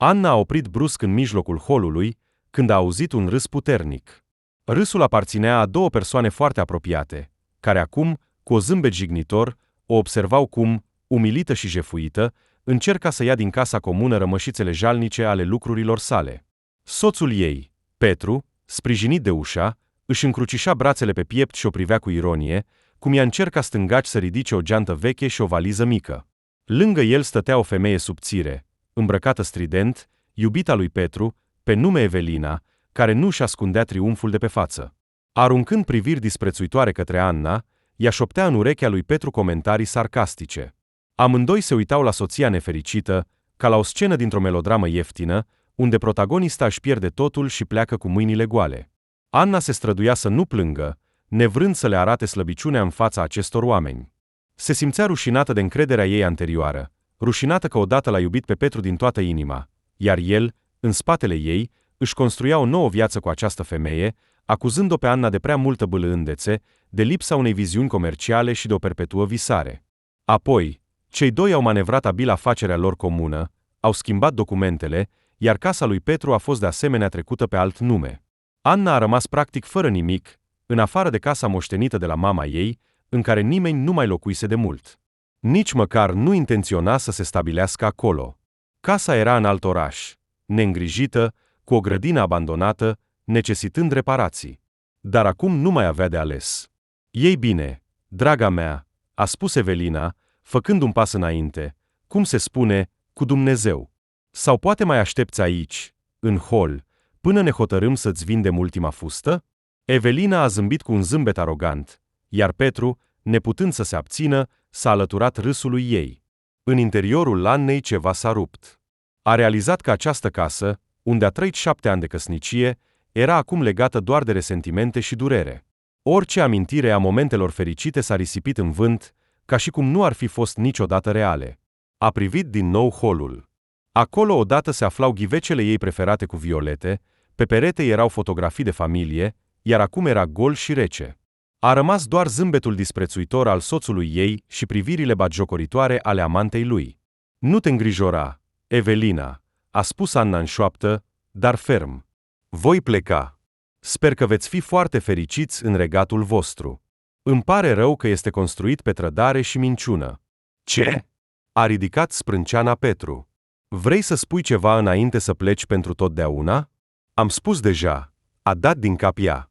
Anna a oprit brusc în mijlocul holului, când a auzit un râs puternic. Râsul aparținea a două persoane foarte apropiate, care acum, cu o zâmbet jignitor, o observau cum, umilită și jefuită, încerca să ia din casa comună rămășițele jalnice ale lucrurilor sale. Soțul ei, Petru, sprijinit de ușa, își încrucișa brațele pe piept și o privea cu ironie, cum ea încerca stângaci să ridice o geantă veche și o valiză mică. Lângă el stătea o femeie subțire, îmbrăcată strident, iubita lui Petru, pe nume Evelina, care nu își ascundea triumful de pe față. Aruncând priviri disprețuitoare către Anna, ea șoptea în urechea lui Petru comentarii sarcastice. Amândoi se uitau la soția nefericită, ca la o scenă dintr-o melodramă ieftină, unde protagonista își pierde totul și pleacă cu mâinile goale. Anna se străduia să nu plângă, nevrând să le arate slăbiciunea în fața acestor oameni. Se simțea rușinată de încrederea ei anterioară, rușinată că odată l-a iubit pe Petru din toată inima, iar el, în spatele ei, își construia o nouă viață cu această femeie, acuzând-o pe Anna de prea multă bâlâândețe, de lipsa unei viziuni comerciale și de o perpetuă visare. Apoi, cei doi au manevrat abil afacerea lor comună, au schimbat documentele, iar casa lui Petru a fost de asemenea trecută pe alt nume. Anna a rămas practic fără nimic, în afară de casa moștenită de la mama ei, în care nimeni nu mai locuise de mult. Nici măcar nu intenționa să se stabilească acolo. Casa era în alt oraș, neîngrijită, cu o grădină abandonată, necesitând reparații. Dar acum nu mai avea de ales. Ei bine, draga mea, a spus Evelina, făcând un pas înainte, cum se spune, cu Dumnezeu. Sau poate mai aștepți aici, în hol, până ne hotărâm să-ți vindem ultima fustă? Evelina a zâmbit cu un zâmbet arogant, iar Petru, neputând să se abțină, s-a alăturat râsului ei. În interiorul Annei ceva s-a rupt. A realizat că această casă, unde a trăit 7 ani de căsnicie, era acum legată doar de resentimente și durere. Orice amintire a momentelor fericite s-a risipit în vânt, ca și cum nu ar fi fost niciodată reale. A privit din nou holul. Acolo odată se aflau ghivecele ei preferate cu violete, pe perete erau fotografii de familie, iar acum era gol și rece. A rămas doar zâmbetul disprețuitor al soțului ei și privirile batjocoritoare ale amantei lui. Nu te îngrijora, Evelina, a spus Anna în șoaptă, dar ferm. Voi pleca. Sper că veți fi foarte fericiți în regatul vostru. Îmi pare rău că este construit pe trădare și minciună. Ce? A ridicat sprânceana Petru. Vrei să spui ceva înainte să pleci pentru totdeauna? Am spus deja, a dat din cap ea.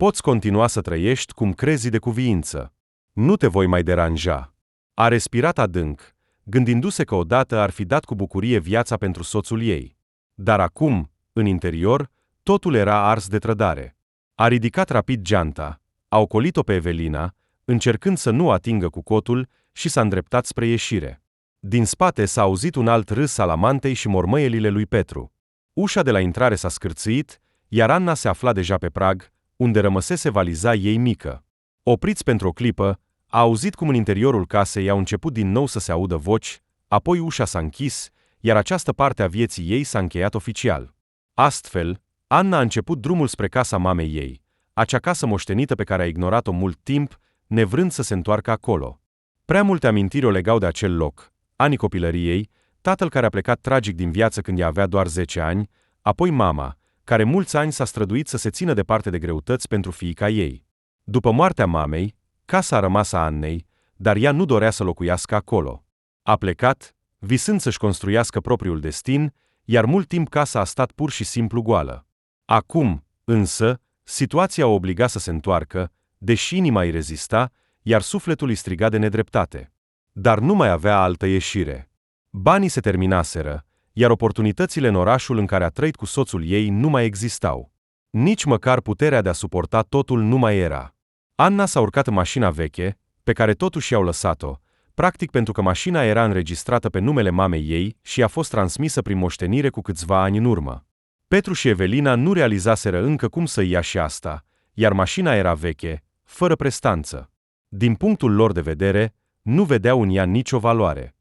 Poți continua să trăiești cum crezi de cuviință. Nu te voi mai deranja. A respirat adânc, gândindu-se că odată ar fi dat cu bucurie viața pentru soțul ei. Dar acum, în interior, totul era ars de trădare. A ridicat rapid geanta, a ocolit-o pe Evelina, încercând să nu atingă cu cotul, și s-a îndreptat spre ieșire. Din spate s-a auzit un alt râs al amantei și mormăielile lui Petru. Ușa de la intrare s-a scârțâit, iar Anna se afla deja pe prag, unde rămăsese valiza ei mică. Opriți pentru o clipă, a auzit cum în interiorul casei au început din nou să se audă voci, apoi ușa s-a închis, iar această parte a vieții ei s-a încheiat oficial. Astfel, Anna a început drumul spre casa mamei ei, acea casă moștenită pe care a ignorat-o mult timp, nevrând să se întoarcă acolo. Prea multe amintiri o legau de acel loc, anii copilăriei, tatăl care a plecat tragic din viață când ea avea doar 10 ani, apoi mama, care mulți ani s-a străduit să se țină departe de greutăți pentru fiica ei. După moartea mamei, casa a rămas a Annei, dar ea nu dorea să locuiască acolo. A plecat, visând să-și construiască propriul destin, iar mult timp casa a stat pur și simplu goală. Acum, însă, situația o obliga să se întoarcă, deși inima îi rezista, iar sufletul îi striga de nedreptate. Dar nu mai avea altă ieșire. Banii se terminaseră, iar oportunitățile în orașul în care a trăit cu soțul ei nu mai existau. Nici măcar puterea de a suporta totul nu mai era. Anna s-a urcat în mașina veche, pe care totuși i-au lăsat-o, practic pentru că mașina era înregistrată pe numele mamei ei și a fost transmisă prin moștenire cu câțiva ani în urmă. Petru și Evelina nu realizaseră încă cum să ia și asta, iar mașina era veche, fără prestanță. Din punctul lor de vedere, nu vedeau în ea nicio valoare.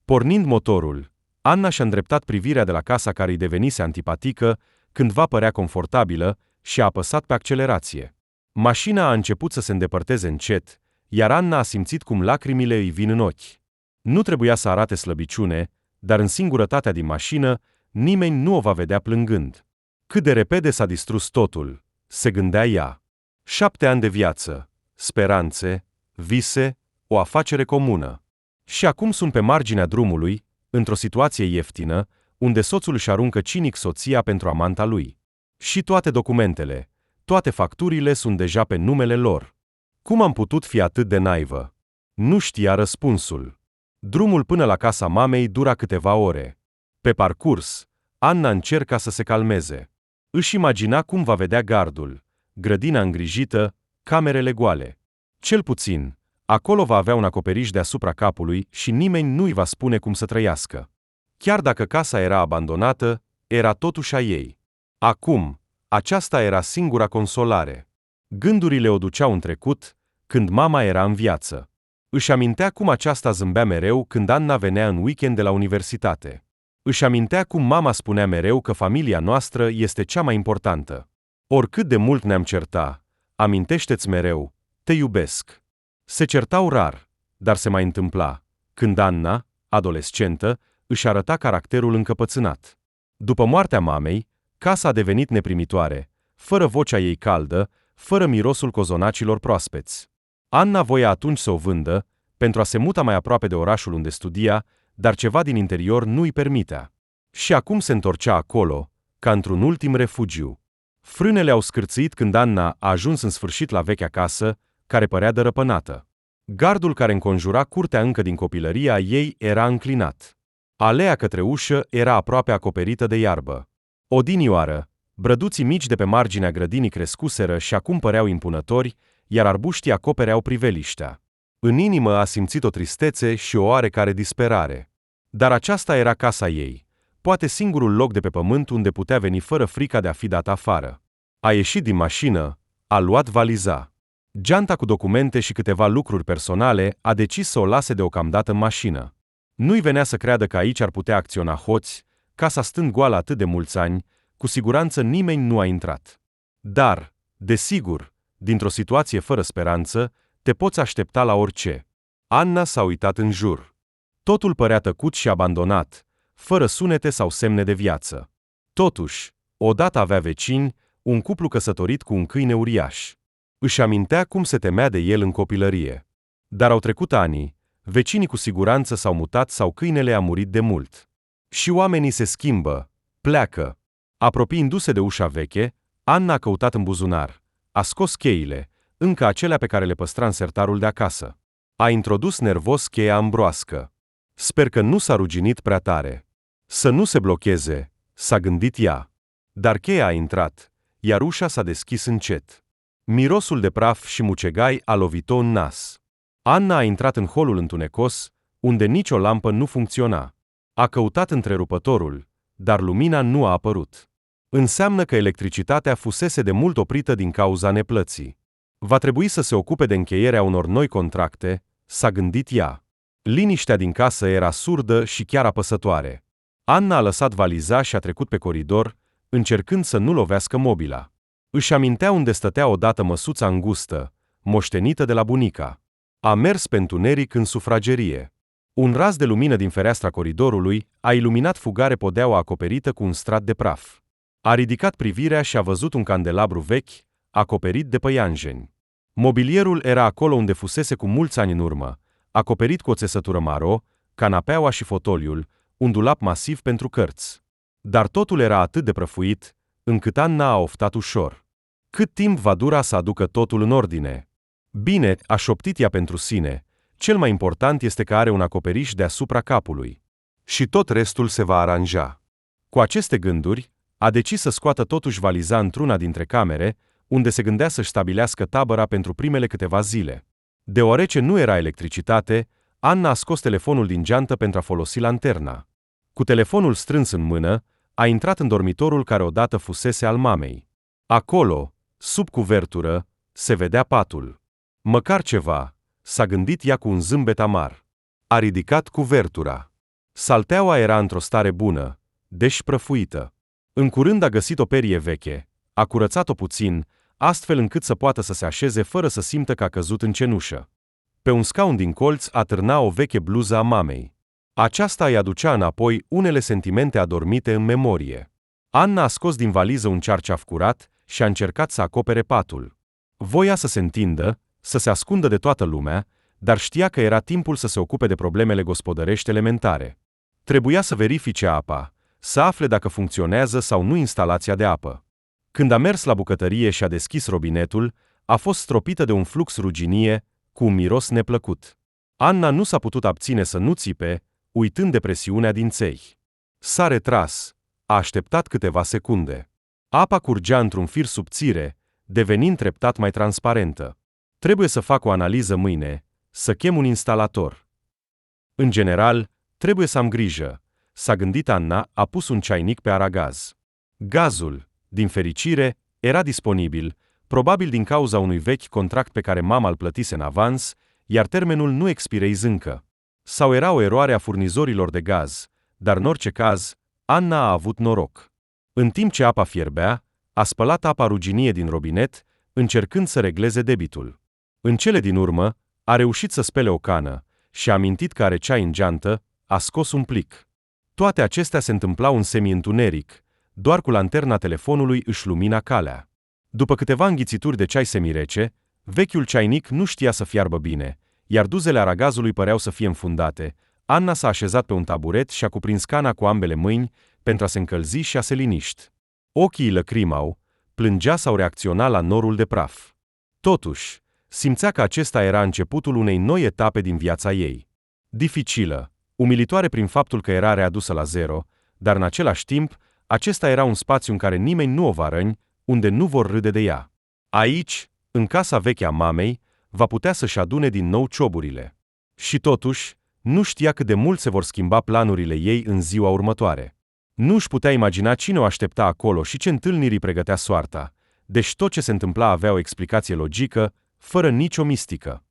Pornind motorul, Anna și-a îndreptat privirea de la casa care îi devenise antipatică, cândva părea confortabilă, și a apăsat pe accelerație. Mașina a început să se îndepărteze încet, iar Anna a simțit cum lacrimile îi vin în ochi. Nu trebuia să arate slăbiciune, dar în singurătatea din mașină, nimeni nu o va vedea plângând. Cât de repede s-a distrus totul, se gândea ea. 7 ani de viață, speranțe, vise, o afacere comună. Și acum sunt pe marginea drumului, într-o situație ieftină, unde soțul își aruncă cinic soția pentru amanta lui. Și toate documentele, toate facturile sunt deja pe numele lor. Cum am putut fi atât de naivă? Nu știa răspunsul. Drumul până la casa mamei dura câteva ore. Pe parcurs, Anna încerca să se calmeze. Își imagina cum va vedea gardul, grădina îngrijită, camerele goale. Cel puțin, acolo va avea un acoperiș deasupra capului și nimeni nu-i va spune cum să trăiască. Chiar dacă casa era abandonată, era totuși a ei. Acum, aceasta era singura consolare. Gândurile o duceau în trecut, când mama era în viață. Își amintea cum aceasta zâmbea mereu când Anna venea în weekend de la universitate. Își amintea cum mama spunea mereu că familia noastră este cea mai importantă. Oricât de mult ne-am certa, amintește-ți mereu, te iubesc. Se certau rar, dar se mai întâmpla, când Anna, adolescentă, își arăta caracterul încăpățânat. După moartea mamei, casa a devenit neprimitoare, fără vocea ei caldă, fără mirosul cozonacilor proaspeți. Anna voia atunci să o vândă, pentru a se muta mai aproape de orașul unde studia, dar ceva din interior nu îi permitea. Și acum se întorcea acolo, ca într-un ultim refugiu. Frânele au scârțâit când Anna a ajuns în sfârșit la vechea casă, care părea dărăpânată. Gardul care înconjura curtea încă din copilăria ei era înclinat. Alea către ușă era aproape acoperită de iarbă. Odinioară, brăduții mici de pe marginea grădinii crescuseră și acum păreau impunători, iar arbuștii acopereau priveliștea. În inimă a simțit o tristețe și o oarecare disperare. Dar aceasta era casa ei, poate singurul loc de pe pământ unde putea veni fără frica de a fi dat afară. A ieșit din mașină, a luat valiza. Geanta cu documente și câteva lucruri personale a decis să o lase deocamdată în mașină. Nu-i venea să creadă că aici ar putea acționa hoți, casa stând goală atât de mulți ani, cu siguranță nimeni nu a intrat. Dar, desigur, dintr-o situație fără speranță, te poți aștepta la orice. Anna s-a uitat în jur. Totul părea tăcut și abandonat, fără sunete sau semne de viață. Totuși, odată avea vecini, un cuplu căsătorit cu un câine uriaș. Își amintea cum se temea de el în copilărie. Dar au trecut ani, vecinii cu siguranță s-au mutat sau câinele a murit de mult. Și oamenii se schimbă, pleacă. Apropiindu-se de ușa veche, Anna a căutat în buzunar. A scos cheile, încă acelea pe care le păstra în sertarul de acasă. A introdus nervos cheia în broască. Sper că nu s-a ruginit prea tare. Să nu se blocheze, s-a gândit ea. Dar cheia a intrat, iar ușa s-a deschis încet. Mirosul de praf și mucegai a lovit-o în nas. Anna a intrat în holul întunecos, unde nicio lampă nu funcționa. A căutat întrerupătorul, dar lumina nu a apărut. Înseamnă că electricitatea fusese de mult oprită din cauza neplății. Va trebui să se ocupe de încheierea unor noi contracte, s-a gândit ea. Liniștea din casă era surdă și chiar apăsătoare. Anna a lăsat valiza și a trecut pe coridor, încercând să nu lovească mobila. Își amintea unde stătea odată măsuța îngustă, moștenită de la bunica. A mers pe întuneric în sufragerie. Un raz de lumină din fereastra coridorului a iluminat fugare podeaua acoperită cu un strat de praf. A ridicat privirea și a văzut un candelabru vechi, acoperit de păianjeni. Mobilierul era acolo unde fusese cu mulți ani în urmă, acoperit cu o țesătură maro, canapeaua și fotoliul, un dulap masiv pentru cărți. Dar totul era atât de prăfuit, încât Anna a oftat ușor. Cât timp va dura să aducă totul în ordine? Bine, a șoptit ea pentru sine, cel mai important este că are un acoperiș deasupra capului. Și tot restul se va aranja. Cu aceste gânduri, a decis să scoată totuși valiza într-una dintre camere, unde se gândea să-și stabilească tabăra pentru primele câteva zile. Deoarece nu era electricitate, Anna a scos telefonul din geantă pentru a folosi lanterna. Cu telefonul strâns în mână, a intrat în dormitorul care odată fusese al mamei. Acolo, sub cuvertură, se vedea patul. Măcar ceva, s-a gândit ea cu un zâmbet amar. A ridicat cuvertura. Salteaua era într-o stare bună, deși prăfuită. În curând a găsit o perie veche, a curățat-o puțin, astfel încât să poată să se așeze fără să simtă că a căzut în cenușă. Pe un scaun din colț atârna o veche bluză a mamei. Aceasta îi aducea înapoi unele sentimente adormite în memorie. Anna a scos din valiză un cearceaf curat și a încercat să acopere patul. Voia să se întindă, să se ascundă de toată lumea, dar știa că era timpul să se ocupe de problemele gospodărești elementare. Trebuia să verifice apa, să afle dacă funcționează sau nu instalația de apă. Când a mers la bucătărie și a deschis robinetul, a fost stropită de un flux ruginie, cu un miros neplăcut. Anna nu s-a putut abține să nu țipe, uitând de presiunea din ței. S-a retras, a așteptat câteva secunde. Apa curgea într-un fir subțire, devenind treptat mai transparentă. Trebuie să fac o analiză mâine, să chem un instalator. În general, trebuie să am grijă, s-a gândit Anna, a pus un ceainic pe aragaz. Gazul, din fericire, era disponibil, probabil din cauza unui vechi contract pe care mama îl plătise în avans, iar termenul nu expirase încă. Sau era o eroare a furnizorilor de gaz, dar în orice caz, Anna a avut noroc. În timp ce apa fierbea, a spălat apa ruginie din robinet, încercând să regleze debitul. În cele din urmă, a reușit să spele o cană și a amintit că are ceai în geantă, a scos un plic. Toate acestea se întâmplau în semi-întuneric, doar cu lanterna telefonului își lumina calea. După câteva înghițituri de ceai semirece, vechiul ceainic nu știa să fiarbă bine, iar duzele aragazului păreau să fie înfundate. Anna s-a așezat pe un taburet și a cuprins cana cu ambele mâini pentru a se încălzi și a se liniști. Ochii îi lăcrimau, plângea sau reacționa la norul de praf. Totuși, simțea că acesta era începutul unei noi etape din viața ei. Dificilă, umilitoare prin faptul că era readusă la zero, dar în același timp, acesta era un spațiu în care nimeni nu o va răni, unde nu vor râde de ea. Aici, în casa veche a mamei, va putea să-și adune din nou cioburile. Și totuși, nu știa cât de mult se vor schimba planurile ei în ziua următoare. Nu își putea imagina cine o aștepta acolo și ce întâlniri îi pregătea soarta, deci tot ce se întâmpla avea o explicație logică, fără nicio mistică.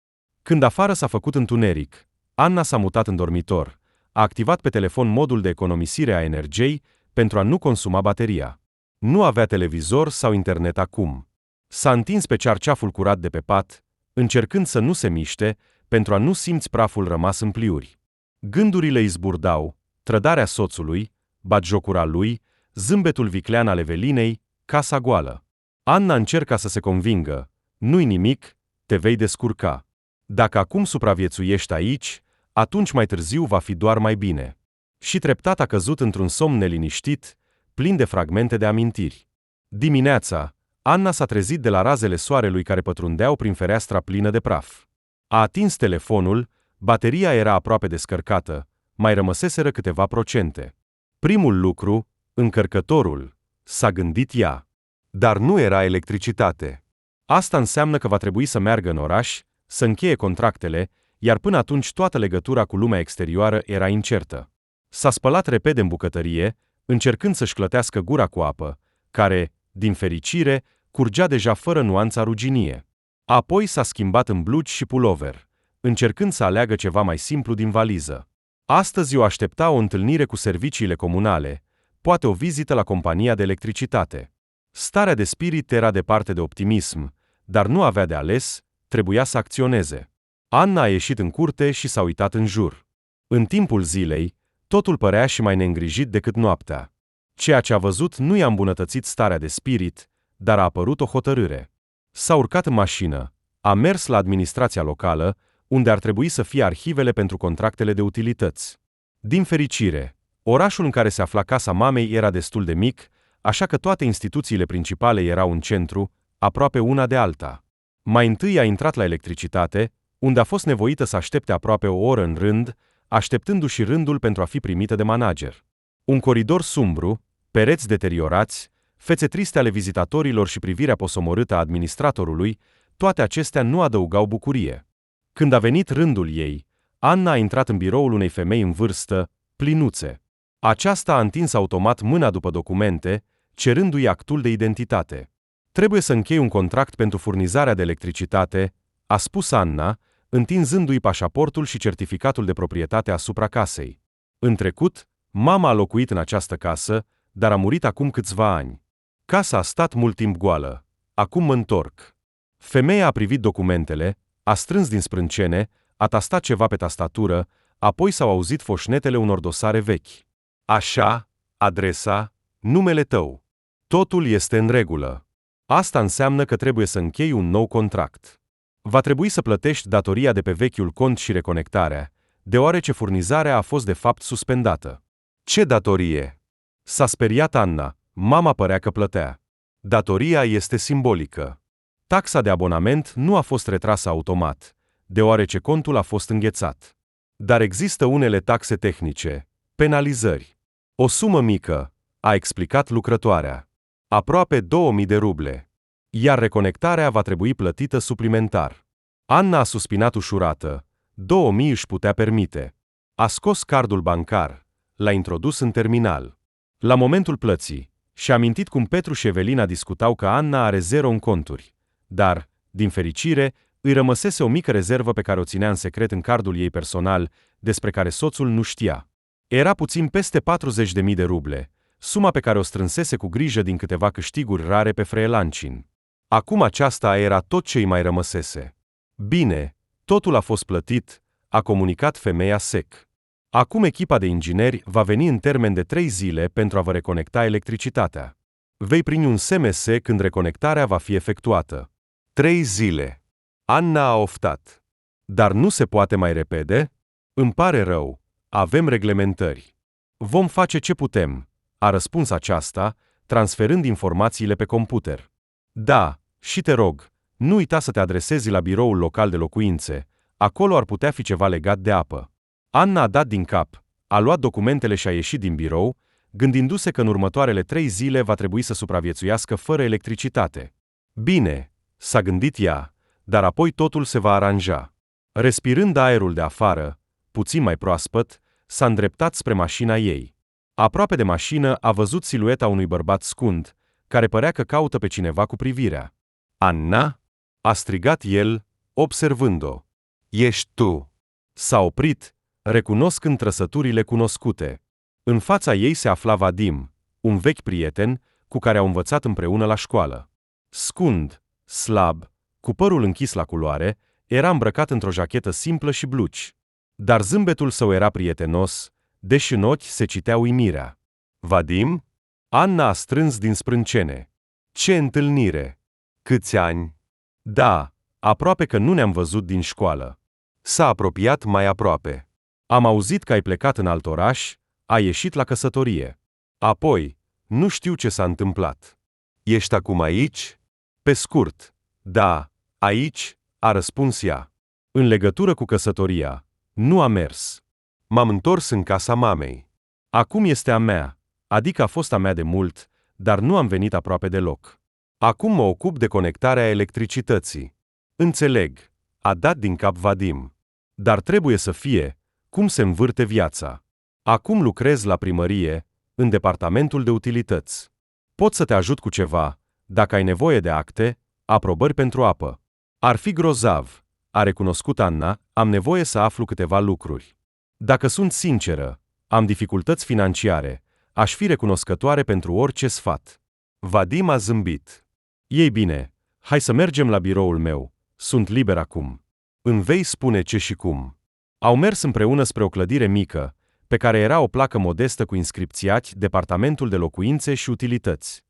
Când afară s-a făcut întuneric, Anna s-a mutat în dormitor, a activat pe telefon modul de economisire a energiei pentru a nu consuma bateria. Nu avea televizor sau internet acum. S-a întins pe cearceaful curat de pe pat, încercând să nu se miște, pentru a nu simți praful rămas în pliuri. Gândurile îi zburdau, trădarea soțului, batjocura lui, zâmbetul viclean al Evelinei, casa goală. Anna încerca să se convingă, nu-i nimic, te vei descurca. Dacă acum supraviețuiești aici, atunci mai târziu va fi doar mai bine. Și treptat a căzut într-un somn neliniștit, plin de fragmente de amintiri. Dimineața, Anna s-a trezit de la razele soarelui care pătrundeau prin fereastra plină de praf. A atins telefonul, bateria era aproape descărcată, mai rămăseseră câteva procente. Primul lucru, încărcătorul, s-a gândit ea. Dar nu era electricitate. Asta înseamnă că va trebui să meargă în oraș, să încheie contractele, iar până atunci toată legătura cu lumea exterioară era incertă. S-a spălat repede în bucătărie, încercând să-și clătească gura cu apă, care, din fericire, curgea deja fără nuanța ruginie. Apoi s-a schimbat în blugi și pulover, încercând să aleagă ceva mai simplu din valiză. Astăzi o aștepta o întâlnire cu serviciile comunale, poate o vizită la compania de electricitate. Starea de spirit era departe de optimism, dar nu avea de ales, trebuia să acționeze. Anna a ieșit în curte și s-a uitat în jur. În timpul zilei, totul părea și mai neîngrijit decât noaptea. Ceea ce a văzut nu i-a îmbunătățit starea de spirit, dar a apărut o hotărâre. S-a urcat în mașină, a mers la administrația locală, unde ar trebui să fie arhivele pentru contractele de utilități. Din fericire, orașul în care se afla casa mamei era destul de mic, așa că toate instituțiile principale erau în centru, aproape una de alta. Mai întâi a intrat la electricitate, unde a fost nevoită să aștepte aproape o oră în rând, așteptându-și rândul pentru a fi primită de manager. Un coridor sumbru, pereți deteriorați, fețe triste ale vizitatorilor și privirea posomorâtă a administratorului, toate acestea nu adăugau bucurie. Când a venit rândul ei, Anna a intrat în biroul unei femei în vârstă, plinuțe. Aceasta a întins automat mâna după documente, cerându-i actul de identitate. Trebuie să închei un contract pentru furnizarea de electricitate, a spus Anna, întinzându-i pașaportul și certificatul de proprietate asupra casei. În trecut, mama a locuit în această casă, dar a murit acum câțiva ani. Casa a stat mult timp goală. Acum mă întorc. Femeia a privit documentele, a strâns din sprâncene, a tastat ceva pe tastatură, Apoi s-au auzit foșnetele unor dosare vechi. Așa, adresa, numele tău. Totul este în regulă. Asta înseamnă că trebuie să închei un nou contract. Va trebui să plătești datoria de pe vechiul cont și reconectarea, deoarece furnizarea a fost de fapt suspendată. Ce datorie? S-a speriat Anna, mama părea că plătea. Datoria este simbolică. Taxa de abonament nu a fost retrasă automat, deoarece contul a fost înghețat. Dar există unele taxe tehnice, penalizări. O sumă mică, a explicat lucrătoarea. Aproape 2000 de ruble. Iar reconectarea va trebui plătită suplimentar. Anna a suspinat ușurată. 2000 își putea permite. A scos cardul bancar, l-a introdus în terminal. La momentul plății, și-a amintit cum Petru și Evelina discutau că Anna are 0 în conturi. Dar, din fericire, îi rămăsese o mică rezervă pe care o ținea în secret în cardul ei personal, despre care soțul nu știa. Era puțin peste 40.000 de ruble, suma pe care o strânsese cu grijă din câteva câștiguri rare pe freelancing. Acum aceasta era tot ce îi mai rămăsese. Bine, totul a fost plătit, a comunicat femeia sec. Acum echipa de ingineri va veni în termen de 3 zile pentru a vă reconecta electricitatea. Vei primi un SMS când reconectarea va fi efectuată. 3 zile. Anna a oftat. Dar nu se poate mai repede? Îmi pare rău. Avem reglementări. Vom face ce putem, a răspuns aceasta, transferând informațiile pe computer. Da, și te rog, nu uita să te adresezi la biroul local de locuințe, acolo ar putea fi ceva legat de apă. Anna a dat din cap, a luat documentele și a ieșit din birou, gândindu-se că în următoarele 3 zile va trebui să supraviețuiască fără electricitate. Bine, s-a gândit ea, dar apoi totul se va aranja. Respirând aerul de afară, puțin mai proaspăt, s-a îndreptat spre mașina ei. Aproape de mașină a văzut silueta unui bărbat scund, care părea că caută pe cineva cu privirea. Anna? A strigat el, observând-o. Ești tu. S-a oprit, recunoscând trăsăturile cunoscute. În fața ei se afla Vadim, un vechi prieten, cu care au învățat împreună la școală. Scund, slab, cu părul închis la culoare, era îmbrăcat într-o jachetă simplă și blugi. Dar zâmbetul său era prietenos, deși în ochi se citea uimirea. Vadim? Anna a strâns din sprâncene. Ce întâlnire! Câți ani? Da, aproape că nu ne-am văzut din școală. S-a apropiat mai aproape. Am auzit că ai plecat în alt oraș, ai ieșit la căsătorie. Apoi, nu știu ce s-a întâmplat. Ești acum aici? Pe scurt, da, aici, a răspuns ea. În legătură cu căsătoria, nu a mers. M-am întors în casa mamei. Acum este a mea, adică a fost a mea de mult, dar nu am venit aproape deloc. Acum mă ocup de conectarea electricității. Înțeleg, a dat din cap Vadim. Dar trebuie să fie, cum se învârte viața. Acum lucrez la primărie, în departamentul de utilități. Pot să te ajut cu ceva, dacă ai nevoie de acte, aprobări pentru apă. Ar fi grozav, a recunoscut Anna, am nevoie să aflu câteva lucruri. Dacă sunt sinceră, am dificultăți financiare, aș fi recunoscătoare pentru orice sfat. Vadim a zâmbit. Ei bine, hai să mergem la biroul meu, sunt liber acum. Îmi vei spune ce și cum. Au mers împreună spre o clădire mică, pe care era o placă modestă cu inscripțiați Departamentul de Locuințe și Utilități.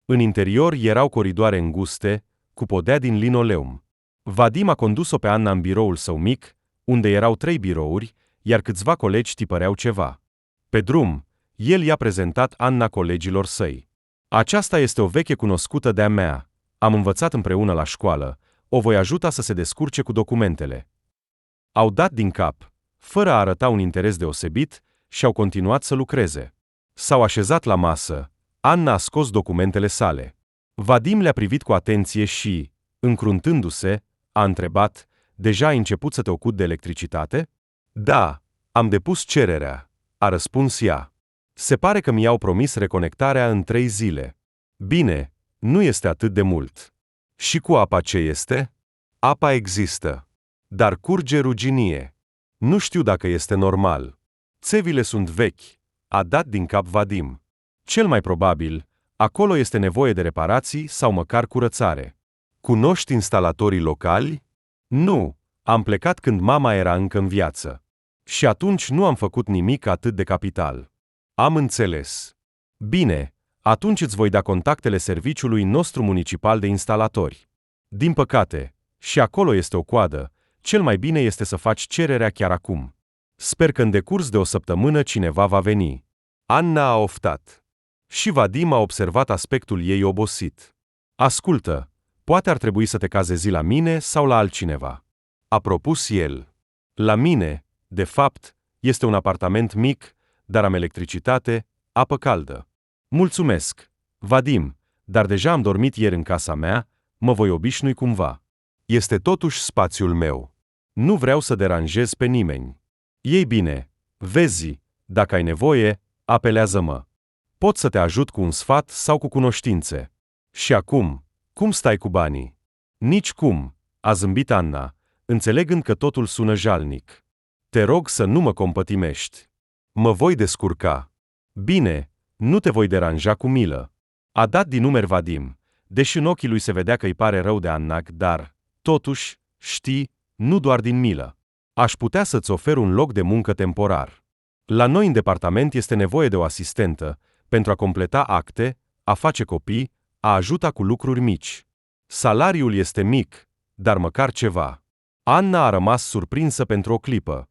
În interior erau coridoare înguste, cu podea din linoleum. Vadim a condus-o pe Anna în biroul său mic, unde erau 3 birouri, iar câțiva colegi tipăreau ceva. Pe drum, el i-a prezentat Anna colegilor săi. Aceasta este o veche cunoscută de-a mea. Am învățat împreună la școală, o voi ajuta să se descurce cu documentele. Au dat din cap, fără a arăta un interes deosebit, și au continuat să lucreze. S-au așezat la masă, Anna a scos documentele sale. Vadim le-a privit cu atenție și, încruntându-se, a întrebat, deja ai început să te ocupi de electricitate? Da, am depus cererea, a răspuns ea. Se pare că mi-au promis reconectarea în 3 zile. Bine, nu este atât de mult. Și cu apa ce este? Apa există. Dar curge ruginie. Nu știu dacă este normal. Țevile sunt vechi, a dat din cap Vadim. Cel mai probabil, acolo este nevoie de reparații sau măcar curățare. Cunoști instalatorii locali? Nu, am plecat când mama era încă în viață. Și atunci nu am făcut nimic atât de capital. Am înțeles. Bine, atunci îți voi da contactele serviciului nostru municipal de instalatori. Din păcate, și acolo este o coadă, cel mai bine este să faci cererea chiar acum. Sper că în decurs de o săptămână cineva va veni. Anna a oftat. Și Vadim a observat aspectul ei obosit. Ascultă, poate ar trebui să te cazezi la mine sau la altcineva. A propus el. La mine, de fapt, este un apartament mic, dar am electricitate, apă caldă. Mulțumesc, Vadim, dar deja am dormit ieri în casa mea, mă voi obișnui cumva. Este totuși spațiul meu. Nu vreau să deranjez pe nimeni. Ei bine, vezi, dacă ai nevoie, apelează-mă. Pot să te ajut cu un sfat sau cu cunoștințe. Și acum, cum stai cu banii? Nici cum, a zâmbit Anna, înțelegând că totul sună jalnic. Te rog să nu mă compătimești. Mă voi descurca. Bine, nu te voi deranja cu milă. A dat din numer Vadim, deși în ochii lui se vedea că îi pare rău de Anna, dar, totuși, știi, nu doar din milă. Aș putea să-ți ofer un loc de muncă temporar. La noi în departament este nevoie de o asistentă, pentru a completa acte, a face copii, a ajuta cu lucruri mici. Salariul este mic, dar măcar ceva. Anna a rămas surprinsă pentru o clipă.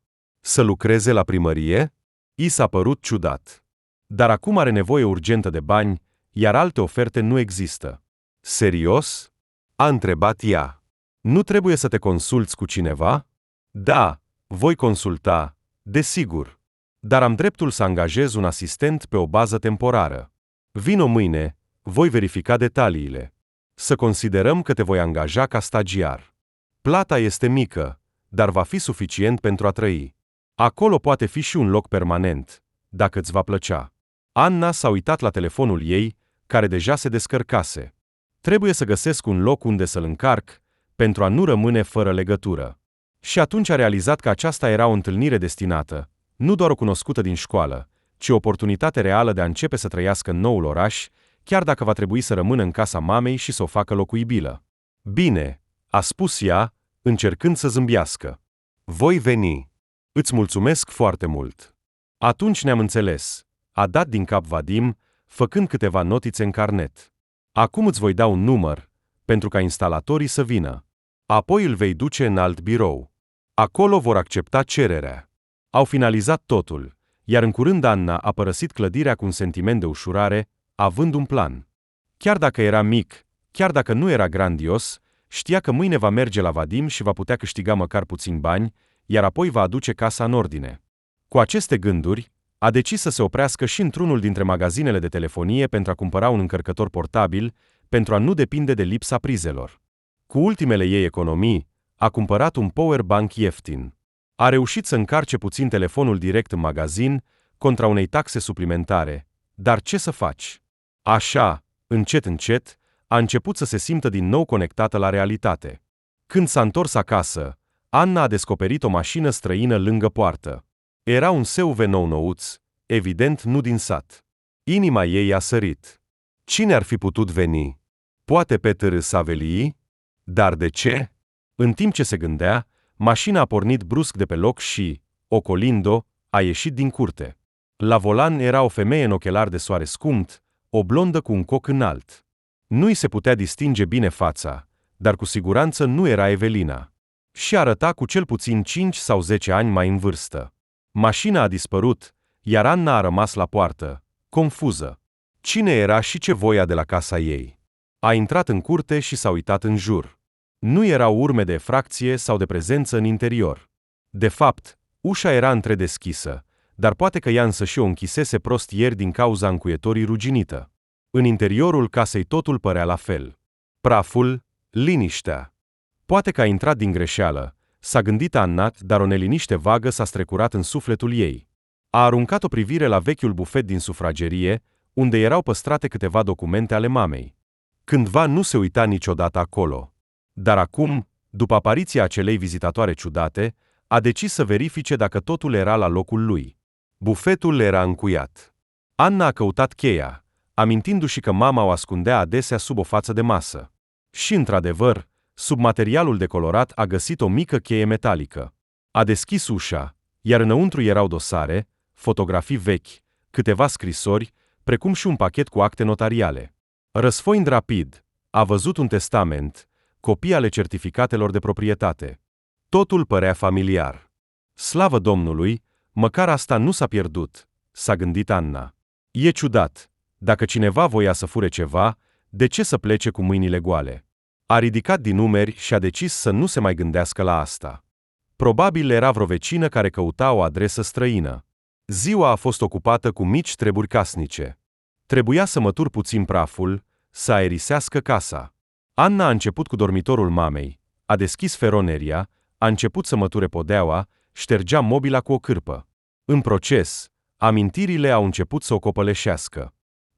Să lucreze la primărie? I s-a părut ciudat. Dar acum are nevoie urgentă de bani, iar alte oferte nu există. Serios? A întrebat ea. Nu trebuie să te consulți cu cineva? Da, voi consulta, desigur. Dar am dreptul să angajez un asistent pe o bază temporară. Vino mâine, voi verifica detaliile. Să considerăm că te voi angaja ca stagiar. Plata este mică, dar va fi suficient pentru a trăi. Acolo poate fi și un loc permanent, dacă îți va plăcea. Anna s-a uitat la telefonul ei, care deja se descărcase. Trebuie să găsesc un loc unde să-l încarc, pentru a nu rămâne fără legătură. Și atunci a realizat că aceasta era o întâlnire destinată, nu doar o cunoscută din școală, ci o oportunitate reală de a începe să trăiască în noul oraș, chiar dacă va trebui să rămână în casa mamei și să o facă locuibilă. Bine, a spus ea, încercând să zâmbească. Voi veni. Îți mulțumesc foarte mult. Atunci ne-am înțeles, a dat din cap Vadim, făcând câteva notițe în carnet. Acum îți voi da un număr, pentru ca instalatorii să vină. Apoi îl vei duce în alt birou. Acolo vor accepta cererea. Au finalizat totul, iar în curând Anna a părăsit clădirea cu un sentiment de ușurare, având un plan. Chiar dacă era mic, chiar dacă nu era grandios, știa că mâine va merge la Vadim și va putea câștiga măcar puțini bani, iar apoi va aduce casa în ordine. Cu aceste gânduri, a decis să se oprească și într-unul dintre magazinele de telefonie pentru a cumpăra un încărcător portabil, pentru a nu depinde de lipsa prizelor. Cu ultimele ei economii, a cumpărat un powerbank ieftin. A reușit să încarce puțin telefonul direct în magazin, contra unei taxe suplimentare. Dar ce să faci? Așa, încet încet, a început să se simtă din nou conectată la realitate. Când s-a întors acasă, Anna a descoperit o mașină străină lângă poartă. Era un SUV nou-nouț, evident nu din sat. Inima ei a sărit. Cine ar fi putut veni? Poate Peter Savelii? Dar de ce? În timp ce se gândea, mașina a pornit brusc de pe loc și, ocolind-o, a ieșit din curte. La volan era o femeie în ochelari de soare scumt, o blondă cu un coc înalt. Nu-i se putea distinge bine fața, dar cu siguranță nu era Evelina. Și arăta cu cel puțin 5 sau 10 ani mai în vârstă. Mașina a dispărut, iar Anna a rămas la poartă, confuză. Cine era și ce voia de la casa ei? A intrat în curte și s-a uitat în jur. Nu erau urme de efracție sau de prezență în interior. De fapt, ușa era întredeschisă, dar poate că ea însăși o închisese prost ieri din cauza încuietorii ruginită. În interiorul casei totul părea la fel. Praful, liniștea. Poate că a intrat din greșeală, s-a gândit Anna, dar o neliniște vagă s-a strecurat în sufletul ei. A aruncat o privire la vechiul bufet din sufragerie, unde erau păstrate câteva documente ale mamei. Cândva nu se uita niciodată acolo. Dar acum, după apariția acelei vizitatoare ciudate, a decis să verifice dacă totul era la locul lui. Bufetul era încuiat. Anna a căutat cheia, amintindu-și că mama o ascundea adesea sub o față de masă. Și, într-adevăr, sub materialul decolorat a găsit o mică cheie metalică. A deschis ușa, iar înăuntru erau dosare, fotografii vechi, câteva scrisori, precum și un pachet cu acte notariale. Răsfoind rapid, a văzut un testament, copii ale certificatelor de proprietate. Totul părea familiar. Slavă Domnului, măcar asta nu s-a pierdut, s-a gândit Anna. E ciudat, dacă cineva voia să fure ceva, de ce să plece cu mâinile goale? A ridicat din numeri și a decis să nu se mai gândească la asta. Probabil era vreo vecină care căuta o adresă străină. Ziua a fost ocupată cu mici treburi casnice. Trebuia să mătur puțin praful, să aerisească casa. Anna a început cu dormitorul mamei, a deschis feroneria, a început să măture podeaua, ștergea mobila cu o cârpă. În proces, amintirile au început să o copăleșească.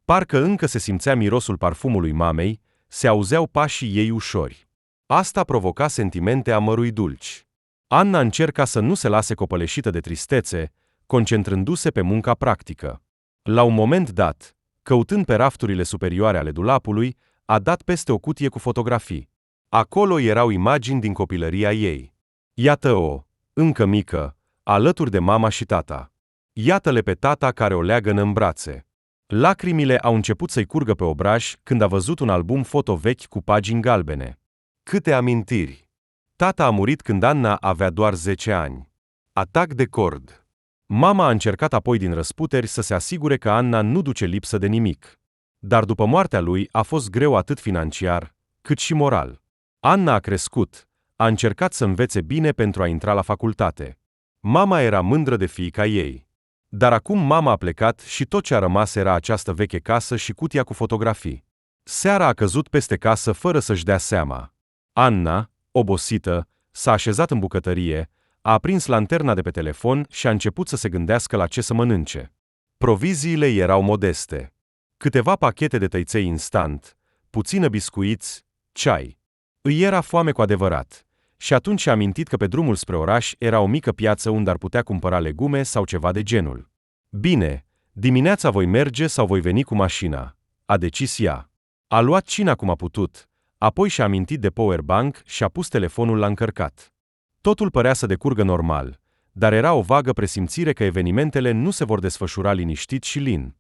Parcă încă se simțea mirosul parfumului mamei, se auzeau pașii ei ușori. Asta provoca sentimente amărui dulci. Anna încerca să nu se lase copăleșită de tristețe, concentrându-se pe munca practică. La un moment dat, căutând pe rafturile superioare ale dulapului, a dat peste o cutie cu fotografii. Acolo erau imagini din copilăria ei. Iată-o, încă mică, alături de mama și tata. Iată-le pe tata care o leagănă în brațe. Lacrimile au început să-i curgă pe obraj când a văzut un album foto vechi cu pagini galbene. Câte amintiri! Tata a murit când Anna avea doar 10 ani. Atac de cord. Mama a încercat apoi din răsputeri să se asigure că Anna nu duce lipsă de nimic. Dar după moartea lui a fost greu atât financiar, cât și moral. Anna a crescut, a încercat să învețe bine pentru a intra la facultate. Mama era mândră de fiica ei. Dar acum mama a plecat și tot ce a rămas era această veche casă și cutia cu fotografii. Seara a căzut peste casă fără să-și dea seama. Anna, obosită, s-a așezat în bucătărie, a aprins lanterna de pe telefon și a început să se gândească la ce să mănânce. Proviziile erau modeste. Câteva pachete de tăiței instant, puțină biscuiți, ceai. Îi era foame cu adevărat. Și atunci a amintit că pe drumul spre oraș era o mică piață unde ar putea cumpăra legume sau ceva de genul. Bine, dimineața voi merge sau voi veni cu mașina, a decis ea. A luat cina cum a putut, apoi și-a amintit de powerbank și a pus telefonul la încărcat. Totul părea să decurgă normal, dar era o vagă presimțire că evenimentele nu se vor desfășura liniștit și lin.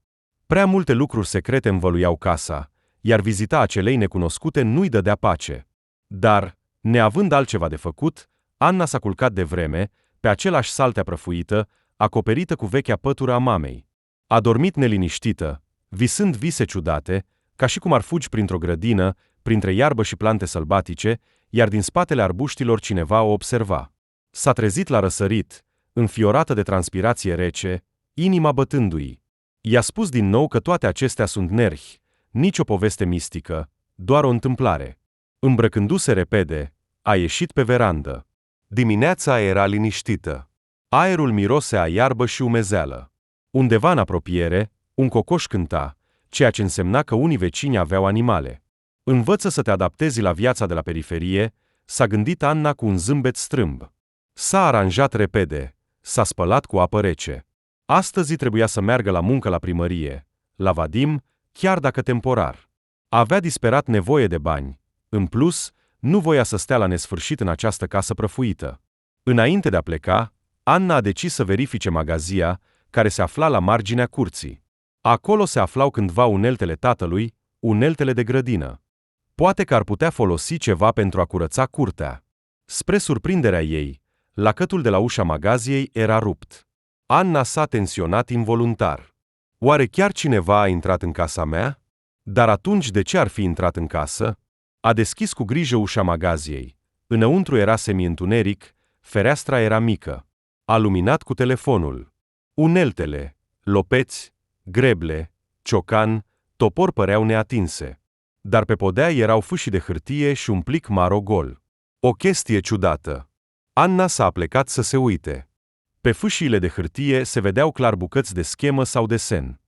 Prea multe lucruri secrete învăluiau casa, iar vizita acelei necunoscute nu-i dădea pace. Dar, neavând altceva de făcut, Anna s-a culcat devreme, pe același saltea prăfuită, acoperită cu vechea pătură a mamei. A dormit neliniștită, visând vise ciudate, ca și cum ar fugi printr-o grădină, printre iarbă și plante sălbatice, iar din spatele arbuștilor cineva o observa. S-a trezit la răsărit, înfiorată de transpirație rece, inima bătându-i. I-a spus din nou că toate acestea sunt nerhi, nici o poveste mistică, doar o întâmplare. Îmbrăcându-se repede, a ieșit pe verandă. Dimineața era liniștită. Aerul mirose a iarbă și umezeală. Undeva în apropiere, un cocoș cânta, ceea ce însemna că unii vecini aveau animale. Învăță să te adaptezi la viața de la periferie, s-a gândit Anna cu un zâmbet strâmb. S-a aranjat repede, s-a spălat cu apă rece. Astăzi trebuia să meargă la muncă la primărie, la Vadim, chiar dacă temporar. Avea disperat nevoie de bani. În plus, nu voia să stea la nesfârșit în această casă prăfuită. Înainte de a pleca, Anna a decis să verifice magazia, care se afla la marginea curții. Acolo se aflau cândva uneltele tatălui, uneltele de grădină. Poate că ar putea folosi ceva pentru a curăța curtea. Spre surprinderea ei, lacătul de la ușa magaziei era rupt. Anna s-a tensionat involuntar. Oare chiar cineva a intrat în casa mea? Dar atunci de ce ar fi intrat în casă? A deschis cu grijă ușa magaziei. Înăuntru era semi-întuneric, fereastra era mică. A luminat cu telefonul. Uneltele, lopeți, greble, ciocan, topor păreau neatinse. Dar pe podea erau fâșii de hârtie și un plic maro gol. O chestie ciudată. Anna s-a aplecat să se uite. Pe fâșiile de hârtie se vedeau clar bucăți de schemă sau desen.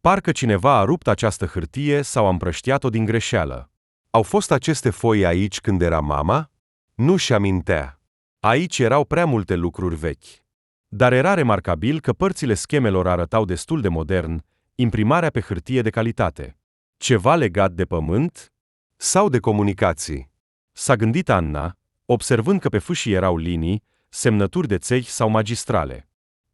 Parcă cineva a rupt această hârtie sau a împrăștiat-o din greșeală. Au fost aceste foi aici când era mama? Nu-și amintea. Aici erau prea multe lucruri vechi. Dar era remarcabil că părțile schemelor arătau destul de modern, imprimarea pe hârtie de calitate. Ceva legat de pământ? Sau de comunicații? S-a gândit Anna, observând că pe fâșii erau linii, semnături de țehi sau magistrale.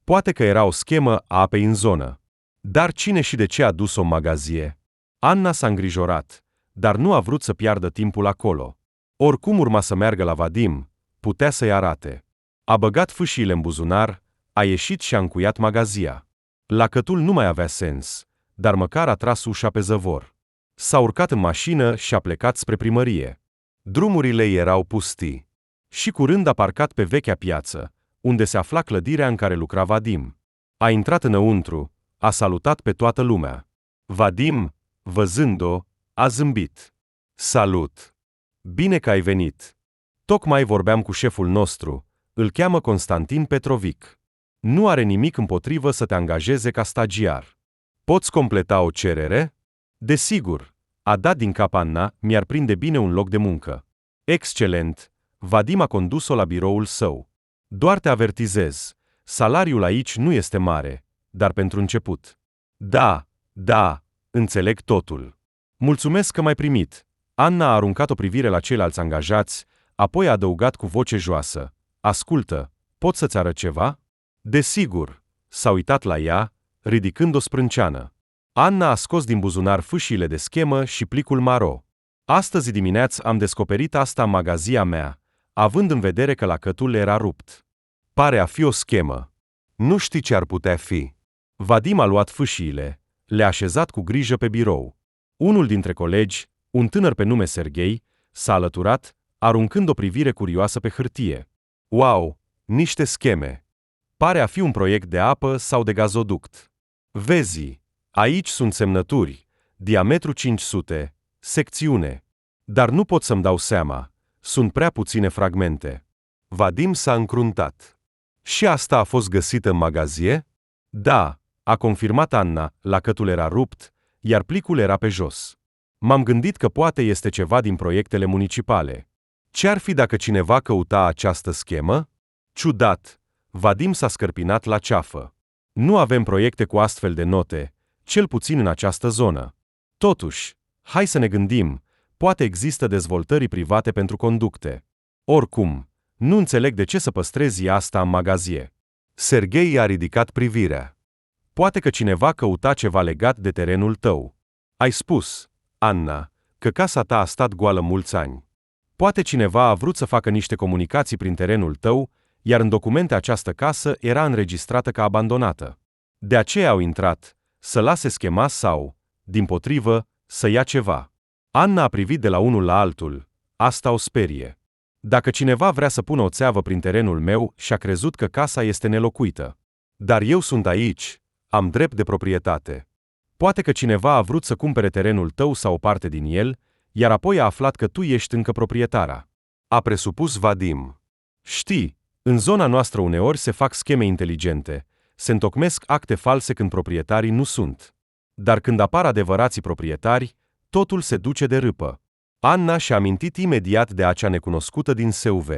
Poate că era o schemă a apei în zonă. Dar cine și de ce a dus-o în magazie? Anna s-a îngrijorat, dar nu a vrut să piardă timpul acolo. Oricum urma să meargă la Vadim, putea să-i arate. A băgat fâșiile în buzunar, a ieșit și a încuiat magazia. Lacătul nu mai avea sens, dar măcar a tras ușa pe zăvor. S-a urcat în mașină și a plecat spre primărie. Drumurile erau pustii. Și curând a parcat pe vechea piață, unde se afla clădirea în care lucra Vadim. A intrat înăuntru, a salutat pe toată lumea. Vadim, văzând-o, a zâmbit. Salut! Bine că ai venit! Tocmai vorbeam cu șeful nostru, îl cheamă Constantin Petrovic. Nu are nimic împotrivă să te angajeze ca stagiar. Poți completa o cerere? Desigur, a dat din cap Anna, mi-ar prinde bine un loc de muncă. Excelent! Vadim a condus-o la biroul său. Doar te avertizez, salariul aici nu este mare, dar pentru început. Da, înțeleg totul. Mulțumesc că m-ai primit. Anna a aruncat o privire la ceilalți angajați, apoi a adăugat cu voce joasă. Ascultă, pot să-ți arăt ceva? Desigur, s-a uitat la ea, ridicând o sprânceană. Anna a scos din buzunar fâșiile de schemă și plicul maro. Astăzi dimineață am descoperit asta în magazia mea, având în vedere că lacătul era rupt. Pare a fi o schemă. Nu știi ce ar putea fi. Vadim a luat fâșiile, le-a așezat cu grijă pe birou. Unul dintre colegi, un tânăr pe nume Serghei, s-a alăturat, aruncând o privire curioasă pe hârtie. Wow, niște scheme! Pare a fi un proiect de apă sau de gazoduct. Vezi, aici sunt semnături, diametru 500, secțiune. Dar nu pot să-mi dau seama, sunt prea puține fragmente. Vadim s-a încruntat. Și asta a fost găsită în magazie? Da, a confirmat Anna, lacătul era rupt, iar plicul era pe jos. M-am gândit că poate este ceva din proiectele municipale. Ce-ar fi dacă cineva căuta această schemă? Ciudat, Vadim s-a scărpinat la ceafă. Nu avem proiecte cu astfel de note, cel puțin în această zonă. Totuși, hai să ne gândim, poate există dezvoltări private pentru conducte. Oricum, nu înțeleg de ce să păstrezi asta în magazie. Serghei a ridicat privirea. Poate că cineva căuta ceva legat de terenul tău. Ai spus, Anna, că casa ta a stat goală mulți ani. Poate cineva a vrut să facă niște comunicații prin terenul tău, iar în documente această casă era înregistrată ca abandonată. De aceea au intrat, să lase schema sau, dimpotrivă, să ia ceva. Anna a privit de la unul la altul. Asta o sperie. Dacă cineva vrea să pună o țeavă prin terenul meu și-a crezut că casa este nelocuită. Dar eu sunt aici, am drept de proprietate. Poate că cineva a vrut să cumpere terenul tău sau o parte din el, iar apoi a aflat că tu ești încă proprietara. A presupus Vadim. Știi, în zona noastră uneori se fac scheme inteligente, se întocmesc acte false când proprietarii nu sunt. Dar când apar adevărații proprietari, totul se duce de râpă. Anna și-a amintit imediat de acea necunoscută din SUV.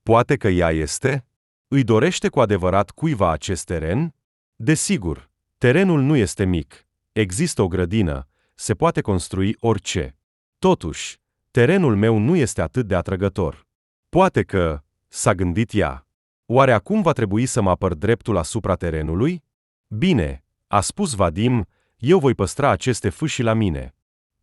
Poate că ea este? Îi dorește cu adevărat cuiva acest teren? Desigur, terenul nu este mic, există o grădină, se poate construi orice. Totuși, terenul meu nu este atât de atrăgător. Poate că, s-a gândit ea, oare acum va trebui să mă apăr dreptul asupra terenului? Bine, a spus Vadim, eu voi păstra aceste fâșii la mine.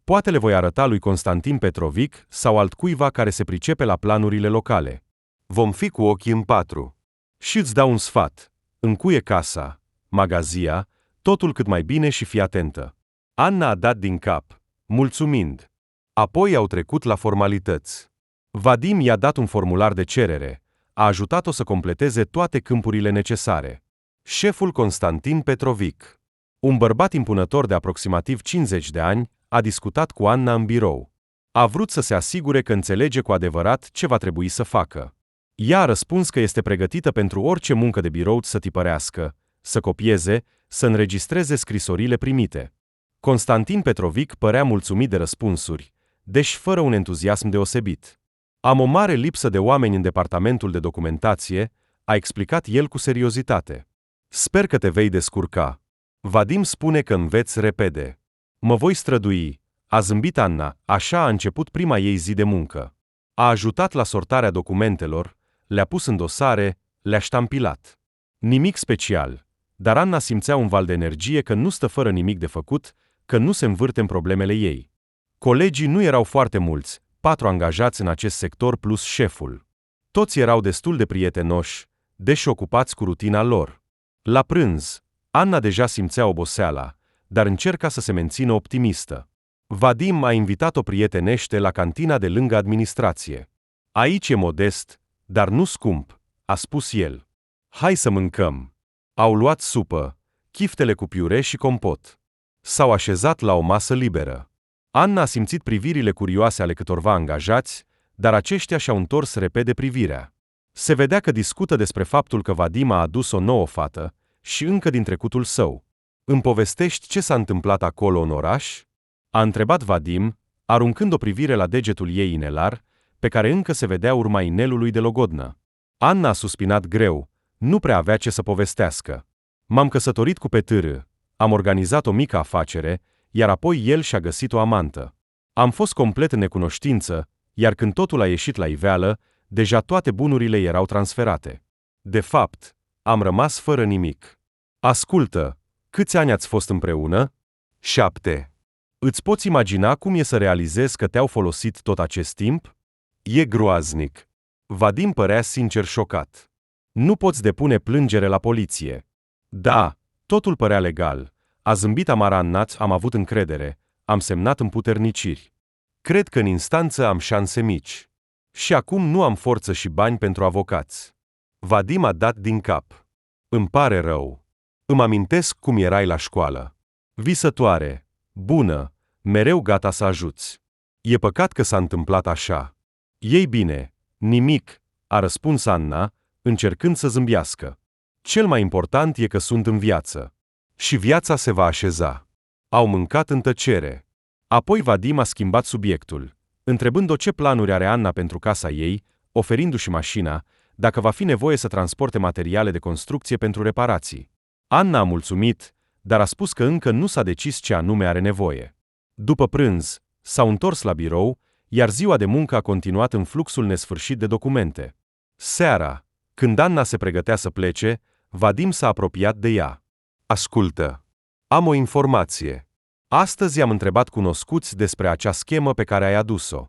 Poate le voi arăta lui Constantin Petrovic sau altcuiva care se pricepe la planurile locale. Vom fi cu ochii în patru. Și îți dau un sfat. Încuie casa, magazia, totul cât mai bine și fii atentă. Anna a dat din cap, mulțumind. Apoi au trecut la formalități. Vadim i-a dat un formular de cerere, a ajutat-o să completeze toate câmpurile necesare. Șeful Constantin Petrovic, un bărbat impunător de aproximativ 50 de ani, a discutat cu Anna în birou. A vrut să se asigure că înțelege cu adevărat ce va trebui să facă. Ea a răspuns că este pregătită pentru orice muncă de birou să tipărească, să copieze, să înregistreze scrisorile primite. Constantin Petrovic părea mulțumit de răspunsuri, deși fără un entuziasm deosebit. Am o mare lipsă de oameni în departamentul de documentație, a explicat el cu seriozitate. Sper că te vei descurca. Vadim spune că înveți repede. Mă voi strădui, a zâmbit Anna, așa a început prima ei zi de muncă. A ajutat la sortarea documentelor, le-a pus în dosare, le-a ștampilat. Nimic special, dar Anna simțea un val de energie că nu stă fără nimic de făcut, că nu se învârte în problemele ei. Colegii nu erau foarte mulți, 4 angajați în acest sector plus șeful. Toți erau destul de prietenoși, deși ocupați cu rutina lor. La prânz, Anna deja simțea oboseala, dar încerca să se mențină optimistă. Vadim a invitat-o prietenește la cantina de lângă administrație. Aici e modest, dar nu scump, a spus el. Hai să mâncăm. Au luat supă, chiftele cu piure și compot. S-au așezat la o masă liberă. Anna a simțit privirile curioase ale câtorva angajați, dar aceștia și-au întors repede privirea. Se vedea că discută despre faptul că Vadim a adus o nouă fată și încă din trecutul său. Îmi povestești ce s-a întâmplat acolo în oraș? A întrebat Vadim, aruncând o privire la degetul ei inelar, pe care încă se vedea urma inelului de logodnă. Anna a suspinat greu, nu prea avea ce să povestească. M-am căsătorit cu Petr, am organizat o mică afacere, iar apoi el și-a găsit o amantă. Am fost complet în necunoștință, iar când totul a ieșit la iveală, deja toate bunurile erau transferate. De fapt, am rămas fără nimic. Ascultă, câți ani ați fost împreună? 7. Îți poți imagina cum e să realizezi că te-au folosit tot acest timp? E groaznic. Vadim părea sincer șocat. Nu poți depune plângere la poliție. Da, totul părea legal. A zâmbit Amarannaț, am avut încredere, am semnat împuterniciri. Cred că în instanță am șanse mici. Și acum nu am forță și bani pentru avocați. Vadim a dat din cap. Îmi pare rău. Îmi amintesc cum erai la școală. Visătoare, bună, mereu gata să ajuți. E păcat că s-a întâmplat așa. Ei bine, nimic, a răspuns Anna, încercând să zâmbească. Cel mai important e că sunt în viață. Și viața se va așeza. Au mâncat în tăcere. Apoi Vadim a schimbat subiectul, întrebând-o ce planuri are Anna pentru casa ei, oferindu-și mașina, dacă va fi nevoie să transporte materiale de construcție pentru reparații. Anna a mulțumit, dar a spus că încă nu s-a decis ce anume are nevoie. După prânz, s-au întors la birou, iar ziua de muncă a continuat în fluxul nesfârșit de documente. Seara, când Anna se pregătea să plece, Vadim s-a apropiat de ea. Ascultă. Am o informație. Astăzi am întrebat cunoscuți despre acea schemă pe care ai adus-o.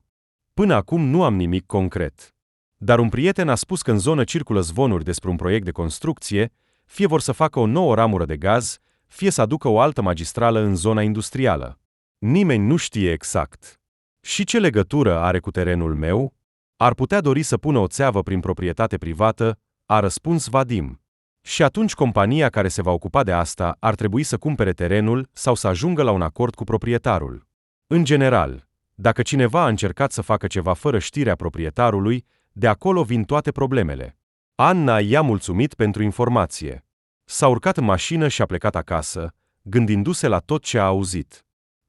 Până acum nu am nimic concret. Dar un prieten a spus că în zonă circulă zvonuri despre un proiect de construcție, fie vor să facă o nouă ramură de gaz, fie să aducă o altă magistrală în zona industrială. Nimeni nu știe exact. Și ce legătură are cu terenul meu? Ar putea dori să pună o țeavă prin proprietate privată, a răspuns Vadim. Și atunci compania care se va ocupa de asta ar trebui să cumpere terenul sau să ajungă la un acord cu proprietarul. În general, dacă cineva a încercat să facă ceva fără știrea proprietarului, de acolo vin toate problemele. Anna i-a mulțumit pentru informație. S-a urcat în mașină și a plecat acasă, gândindu-se la tot ce a auzit.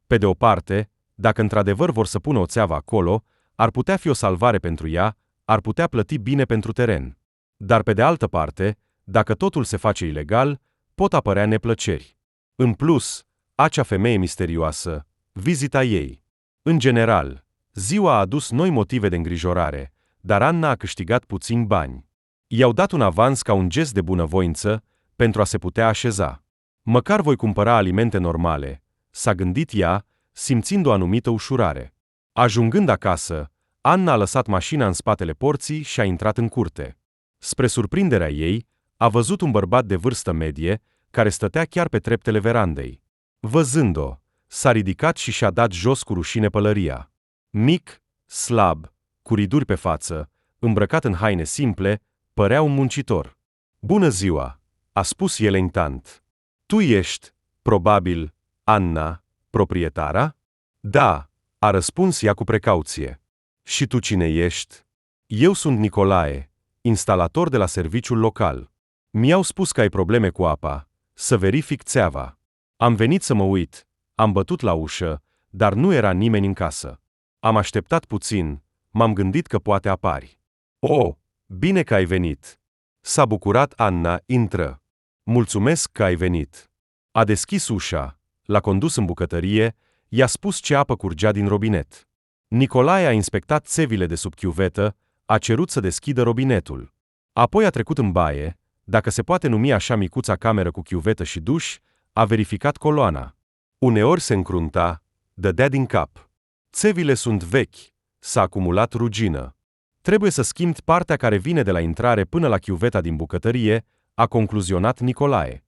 Pe de o parte, dacă într-adevăr vor să pună o țeavă acolo, ar putea fi o salvare pentru ea, ar putea plăti bine pentru teren. Dar pe de altă parte, dacă totul se face ilegal, pot apărea neplăceri. În plus, acea femeie misterioasă, vizita ei. În general, ziua a adus noi motive de îngrijorare, dar Anna a câștigat puțini bani. I-au dat un avans ca un gest de bunăvoință, pentru a se putea așeza. Măcar voi cumpăra alimente normale, s-a gândit ea, simțind o anumită ușurare. Ajungând acasă, Anna a lăsat mașina în spatele porții și a intrat în curte. Spre surprinderea ei, a văzut un bărbat de vârstă medie, care stătea chiar pe treptele verandei. Văzând-o, s-a ridicat și și-a dat jos cu rușine pălăria. Mic, slab, cu riduri pe față, îmbrăcat în haine simple, părea un muncitor. Bună ziua, a spus el lentant. Tu ești, probabil, Anna, proprietara? Da, a răspuns ea cu precauție. Și tu cine ești? Eu sunt Nicolae, instalator de la serviciul local. Mi-au spus că ai probleme cu apa, să verific țeava. Am venit să mă uit, am bătut la ușă, dar nu era nimeni în casă. Am așteptat puțin, m-am gândit că poate apari. Oh, bine că ai venit. S-a bucurat Anna, intră. Mulțumesc că ai venit. A deschis ușa, l-a condus în bucătărie, i-a spus ce apă curgea din robinet. Nicolae a inspectat țevile de sub chiuvetă, a cerut să deschidă robinetul. Apoi a trecut în baie, dacă se poate numi așa micuța cameră cu chiuvetă și duș, a verificat coloana. Uneori se încrunta, dădea din cap. Țevile sunt vechi, s-a acumulat rugină. Trebuie să schimbi partea care vine de la intrare până la chiuveta din bucătărie, a concluzionat Nicolae.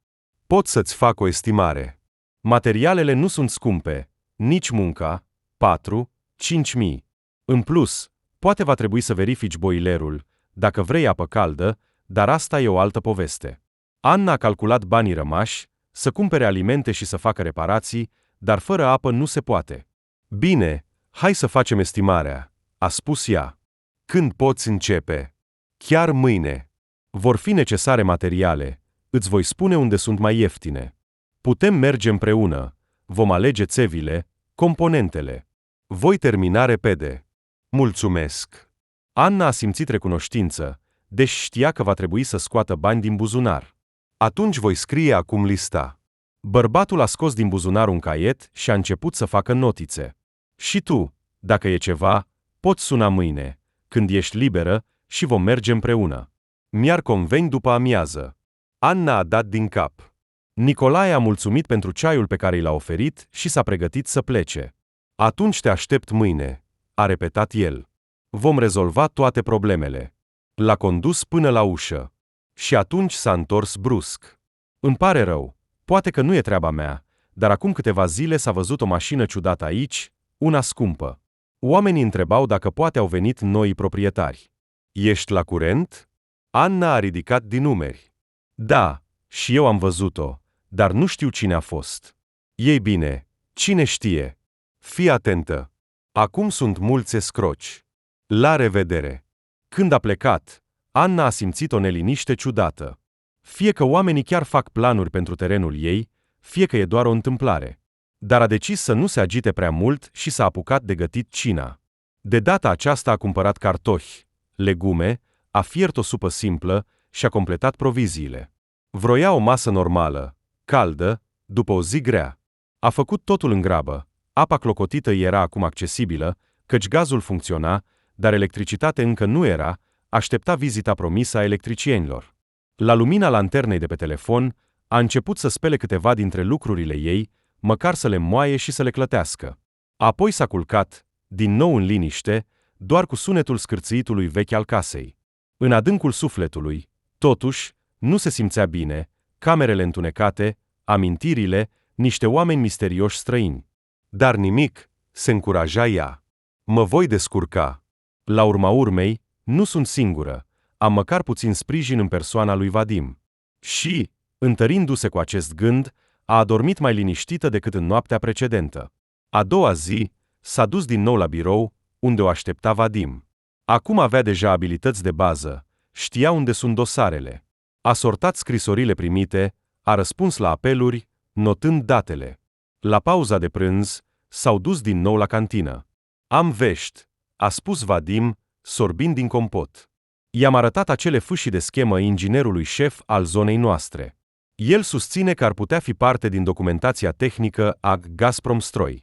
Pot să-ți fac o estimare. Materialele nu sunt scumpe, nici munca, 4-5 mii. În plus, poate va trebui să verifici boilerul, dacă vrei apă caldă, dar asta e o altă poveste. Anna a calculat banii rămași, să cumpere alimente și să facă reparații, dar fără apă nu se poate. Bine, hai să facem estimarea, a spus ea. Când poți începe? Chiar mâine. Vor fi necesare materiale, îți voi spune unde sunt mai ieftine. Putem merge împreună, vom alege țevile, componentele. Voi termina repede. Mulțumesc. Anna a simțit recunoștință, deși știa că va trebui să scoată bani din buzunar. Atunci voi scrie acum lista. Bărbatul a scos din buzunar un caiet și a început să facă notițe. Și tu, dacă e ceva, poți suna mâine, când ești liberă, și vom merge împreună. Mi-ar conveni după amiază. Anna a dat din cap. Nicolae a mulțumit pentru ceaiul pe care i l-a oferit și s-a pregătit să plece. Atunci te aștept mâine, a repetat el. Vom rezolva toate problemele. L-a condus până la ușă. Și atunci s-a întors brusc. Îmi pare rău, poate că nu e treaba mea, dar acum câteva zile s-a văzut o mașină ciudată aici, una scumpă. Oamenii întrebau dacă poate au venit noi proprietari. Ești la curent? Anna a ridicat din numeri. Da, și eu am văzut-o, dar nu știu cine a fost. Ei bine, cine știe? Fii atentă. Acum sunt mulți escroci. La revedere. Când a plecat, Anna a simțit o neliniște ciudată. Fie că oamenii chiar fac planuri pentru terenul ei, fie că e doar o întâmplare. Dar a decis să nu se agite prea mult și s-a apucat de gătit cina. De data aceasta a cumpărat cartofi, legume, a fiert o supă simplă și a completat proviziile. Vroia o masă normală, caldă, după o zi grea. A făcut totul în grabă. Apa clocotită era acum accesibilă, căci gazul funcționa, dar electricitate încă nu era, aștepta vizita promisă a electricienilor. La lumina lanternei de pe telefon, a început să spele câteva dintre lucrurile ei, măcar să le moaie și să le clătească. Apoi s-a culcat, din nou în liniște, doar cu sunetul scârțâitului vechi al casei. În adâncul sufletului, totuși, nu se simțea bine, camerele întunecate, amintirile, niște oameni misterioși străini. Dar nimic, se încuraja ea. Mă voi descurca. La urma urmei, nu sunt singură, am măcar puțin sprijin în persoana lui Vadim. Și, întărindu-se cu acest gând, a adormit mai liniștită decât în noaptea precedentă. A doua zi, s-a dus din nou la birou, unde o aștepta Vadim. Acum avea deja abilități de bază, știa unde sunt dosarele. A sortat scrisorile primite, a răspuns la apeluri, notând datele. La pauza de prânz, s-au dus din nou la cantină. Am vești, a spus Vadim, sorbind din compot. I-am arătat acele fâșii de schemă inginerului șef al zonei noastre. El susține că ar putea fi parte din documentația tehnică a Gazpromstroj.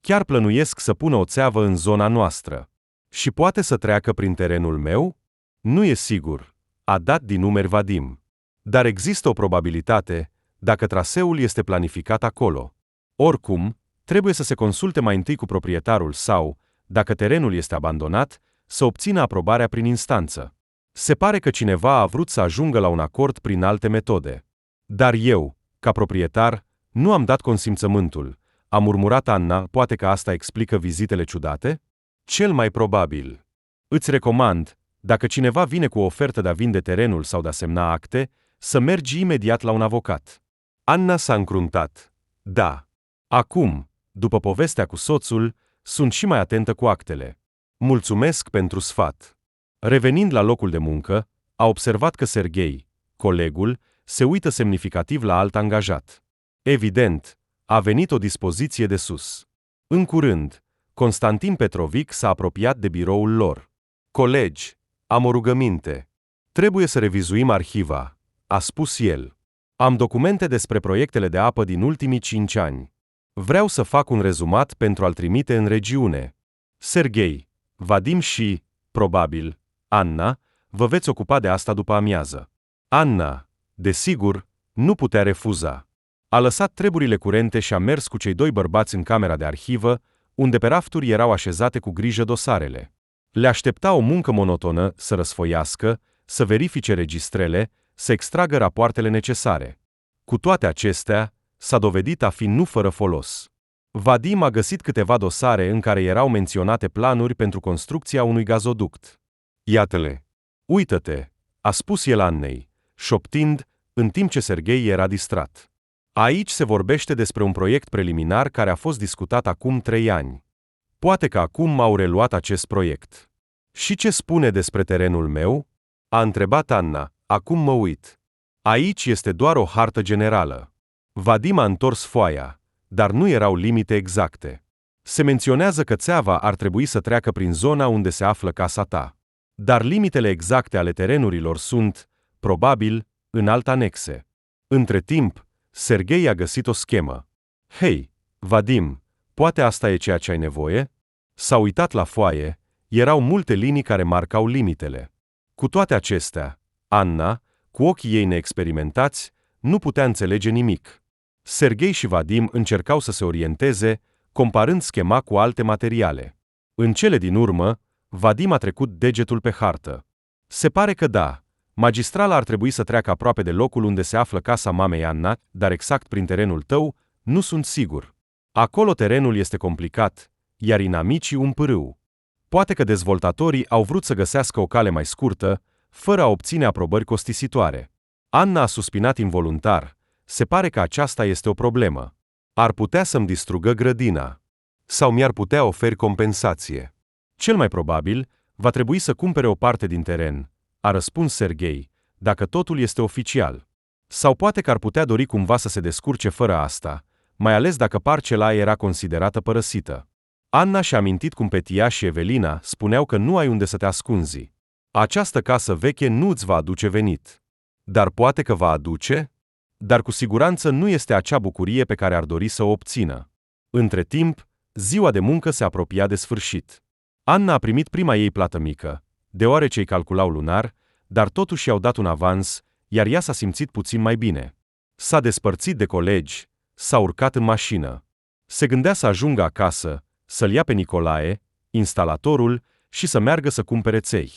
Chiar plănuiesc să pună o țeavă în zona noastră. Și poate să treacă prin terenul meu? Nu e sigur, a dat din numeri Vadim. Dar există o probabilitate, dacă traseul este planificat acolo. Oricum, trebuie să se consulte mai întâi cu proprietarul sau, dacă terenul este abandonat, să obțină aprobarea prin instanță. Se pare că cineva a vrut să ajungă la un acord prin alte metode. Dar eu, ca proprietar, nu am dat consimțământul, a murmurat Anna, poate că asta explică vizitele ciudate? Cel mai probabil. Îți recomand, dacă cineva vine cu o ofertă de a vinde terenul sau de a semna acte, să mergi imediat la un avocat. Anna s-a încruntat. Da. Acum, după povestea cu soțul, sunt și mai atentă cu actele. Mulțumesc pentru sfat. Revenind la locul de muncă, a observat că Serghei, colegul, se uită semnificativ la alt angajat. Evident, a venit o dispoziție de sus. În curând, Constantin Petrovic s-a apropiat de biroul lor. Colegi, am o rugăminte. Trebuie să revizuim arhiva, a spus el. Am documente despre proiectele de apă din ultimii 5 ani. Vreau să fac un rezumat pentru a-l trimite în regiune. Serghei, Vadim și, probabil, Anna, vă veți ocupa de asta după amiază. Anna, desigur, nu putea refuza. A lăsat treburile curente și a mers cu cei doi bărbați în camera de arhivă, unde pe rafturi erau așezate cu grijă dosarele. Le aștepta o muncă monotonă să răsfoiască, să verifice registrele, să extragă rapoartele necesare. Cu toate acestea, s-a dovedit a fi nu fără folos. Vadim a găsit câteva dosare în care erau menționate planuri pentru construcția unui gazoduct. Iată-le! Uită-te, a spus el Annei, șoptind, în timp ce Serghei era distrat. Aici se vorbește despre un proiect preliminar care a fost discutat acum 3 ani. Poate că acum au reluat acest proiect. Și ce spune despre terenul meu? A întrebat Anna, acum mă uit. Aici este doar o hartă generală. Vadim a întors foaia, dar nu erau limite exacte. Se menționează că țeava ar trebui să treacă prin zona unde se află casa ta. Dar limitele exacte ale terenurilor sunt, probabil, în alte anexe. Între timp, Serghei a găsit o schemă. Hei, Vadim, poate asta e ceea ce ai nevoie? S-a uitat la foaie, erau multe linii care marcau limitele. Cu toate acestea, Anna, cu ochii ei neexperimentați, nu putea înțelege nimic. Serghei și Vadim încercau să se orienteze, comparând schema cu alte materiale. În cele din urmă, Vadim a trecut degetul pe hartă. Se pare că da, magistrala ar trebui să treacă aproape de locul unde se află casa mamei Anna, dar exact prin terenul tău, nu sunt sigur. Acolo terenul este complicat, iar inamicii un pârâu. Poate că dezvoltatorii au vrut să găsească o cale mai scurtă, fără a obține aprobări costisitoare. Anna a suspinat involuntar. Se pare că aceasta este o problemă. Ar putea să-mi distrugă grădina. Sau mi-ar putea oferi compensație. Cel mai probabil, va trebui să cumpere o parte din teren, a răspuns Serghei, dacă totul este oficial. Sau poate că ar putea dori cumva să se descurce fără asta, mai ales dacă parcela era considerată părăsită. Anna și-a amintit cum Petia și Evelina spuneau că nu ai unde să te ascunzi. Această casă veche nu îți va aduce venit. Dar poate că va aduce? Dar cu siguranță nu este acea bucurie pe care ar dori să o obțină. Între timp, ziua de muncă se apropia de sfârșit. Anna a primit prima ei plată mică, deoarece îi calculau lunar, dar totuși i-au dat un avans, iar ea s-a simțit puțin mai bine. S-a despărțit de colegi, s-a urcat în mașină. Se gândea să ajungă acasă, să-l ia pe Nicolae, instalatorul, și să meargă să cumpere ței.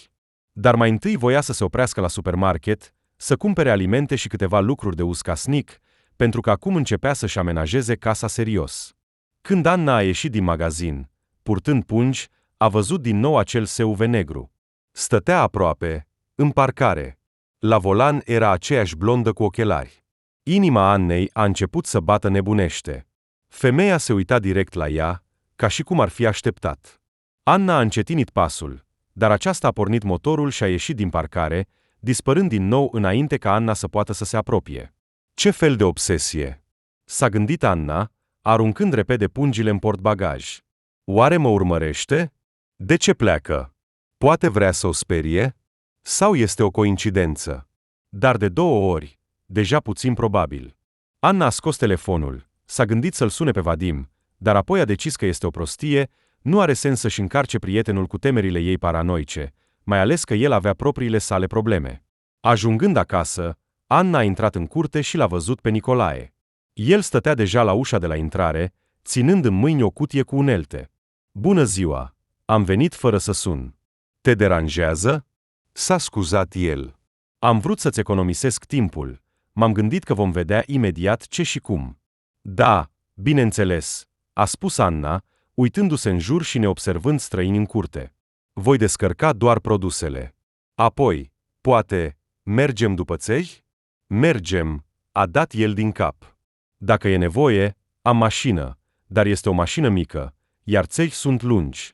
Dar mai întâi voia să se oprească la supermarket, să cumpere alimente și câteva lucruri de uz casnic, pentru că acum începea să-și amenajeze casa serios. Când Anna a ieșit din magazin, purtând pungi, a văzut din nou acel SUV negru. Stătea aproape, în parcare. La volan era aceeași blondă cu ochelari. Inima Annei a început să bată nebunește. Femeia se uita direct la ea, ca și cum ar fi așteptat. Anna a încetinit pasul, dar aceasta a pornit motorul și a ieșit din parcare, dispărând din nou înainte ca Anna să poată să se apropie. Ce fel de obsesie? S-a gândit Anna, aruncând repede pungile în portbagaj. Oare mă urmărește? De ce pleacă? Poate vrea să o sperie? Sau este o coincidență? Dar de 2 ori, deja puțin probabil. Anna a scos telefonul, s-a gândit să-l sune pe Vadim, dar apoi a decis că este o prostie, nu are sens să-și încarce prietenul cu temerile ei paranoice, mai ales că el avea propriile sale probleme. Ajungând acasă, Anna a intrat în curte și l-a văzut pe Nicolae. El stătea deja la ușa de la intrare, ținând în mâini o cutie cu unelte. Bună ziua! Am venit fără să sun. Te deranjează? S-a scuzat el. Am vrut să-ți economisesc timpul. M-am gândit că vom vedea imediat ce și cum. Da, bineînțeles, a spus Anna, uitându-se în jur și neobservând străini în curte. Voi descărca doar produsele. Apoi, poate, mergem după ței? Mergem, a dat el din cap. Dacă e nevoie, am mașină, dar este o mașină mică, iar ței sunt lungi.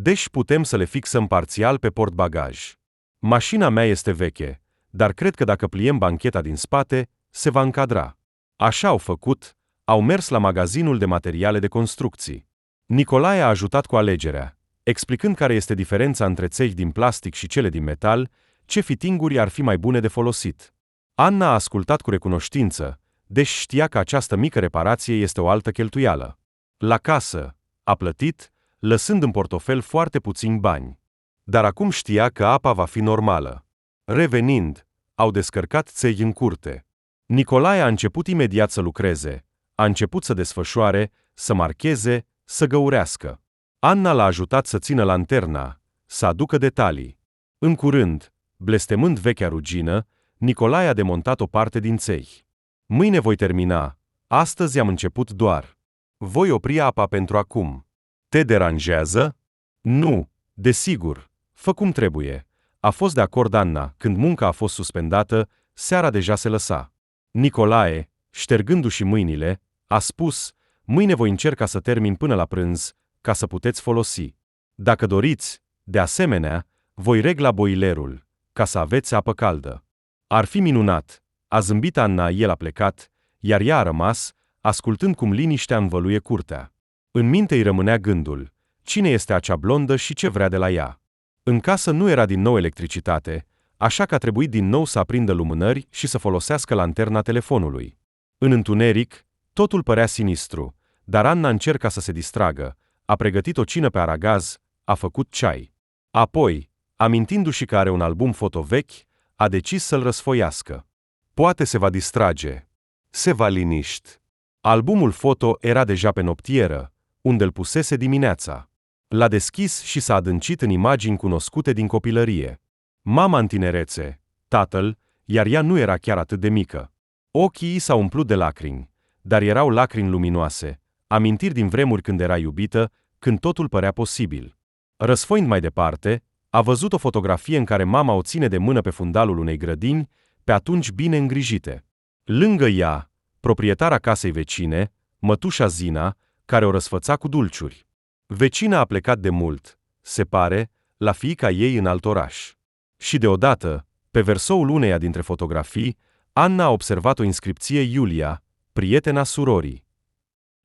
Deci putem să le fixăm parțial pe portbagaj. Mașina mea este veche, dar cred că dacă pliem bancheta din spate, se va încadra. Așa au făcut, au mers la magazinul de materiale de construcții. Nicolae a ajutat cu alegerea, explicând care este diferența între țevi din plastic și cele din metal, ce fitinguri ar fi mai bune de folosit. Anna a ascultat cu recunoștință, deși știa că această mică reparație este o altă cheltuială. La casă, a plătit, lăsând în portofel foarte puțini bani. Dar acum știa că apa va fi normală. Revenind, au descărcat ței în curte. Nicolae a început imediat să lucreze, a început să desfășoare, să marcheze, să găurească. Anna l-a ajutat să țină lanterna, să aducă detalii. În curând, blestemând vechea rugină, Nicolae a demontat o parte din ței. Mâine voi termina, astăzi am început doar. Voi opri apa pentru acum. Te deranjează? Nu, desigur, fă cum trebuie. A fost de acord Anna, când munca a fost suspendată, seara deja se lăsa. Nicolae, ștergându-și mâinile, a spus, mâine voi încerca să termin până la prânz, ca să puteți folosi. Dacă doriți, de asemenea, voi regla boilerul, ca să aveți apă caldă. Ar fi minunat, a zâmbit Anna, el a plecat, iar ea a rămas, ascultând cum liniștea învăluie curtea. În minte îi rămânea gândul, cine este acea blondă și ce vrea de la ea. În casă nu era din nou electricitate, așa că a trebuit din nou să aprindă lumânări și să folosească lanterna telefonului. În întuneric, totul părea sinistru, dar Anna încerca să se distragă, a pregătit o cină pe aragaz, a făcut ceai. Apoi, amintindu-și că are un album foto vechi, a decis să-l răsfoiască. Poate se va distrage. Se va liniști. Albumul foto era deja pe noptieră, unde îl pusese dimineața. L-a deschis și s-a adâncit în imagini cunoscute din copilărie. Mama în tinerețe, tatăl, iar ea nu era chiar atât de mică. Ochii ei s-au umplut de lacrimi, dar erau lacrimi luminoase, amintiri din vremuri când era iubită, când totul părea posibil. Răsfoind mai departe, a văzut o fotografie în care mama o ține de mână pe fundalul unei grădini, pe atunci bine îngrijite. Lângă ea, proprietara casei vecine, mătușa Zina, care o răsfăța cu dulciuri. Vecina a plecat de mult, se pare, la fiica ei în alt oraș. Și deodată, pe versoul uneia dintre fotografii, Anna a observat o inscripție Iulia, prietena surorii.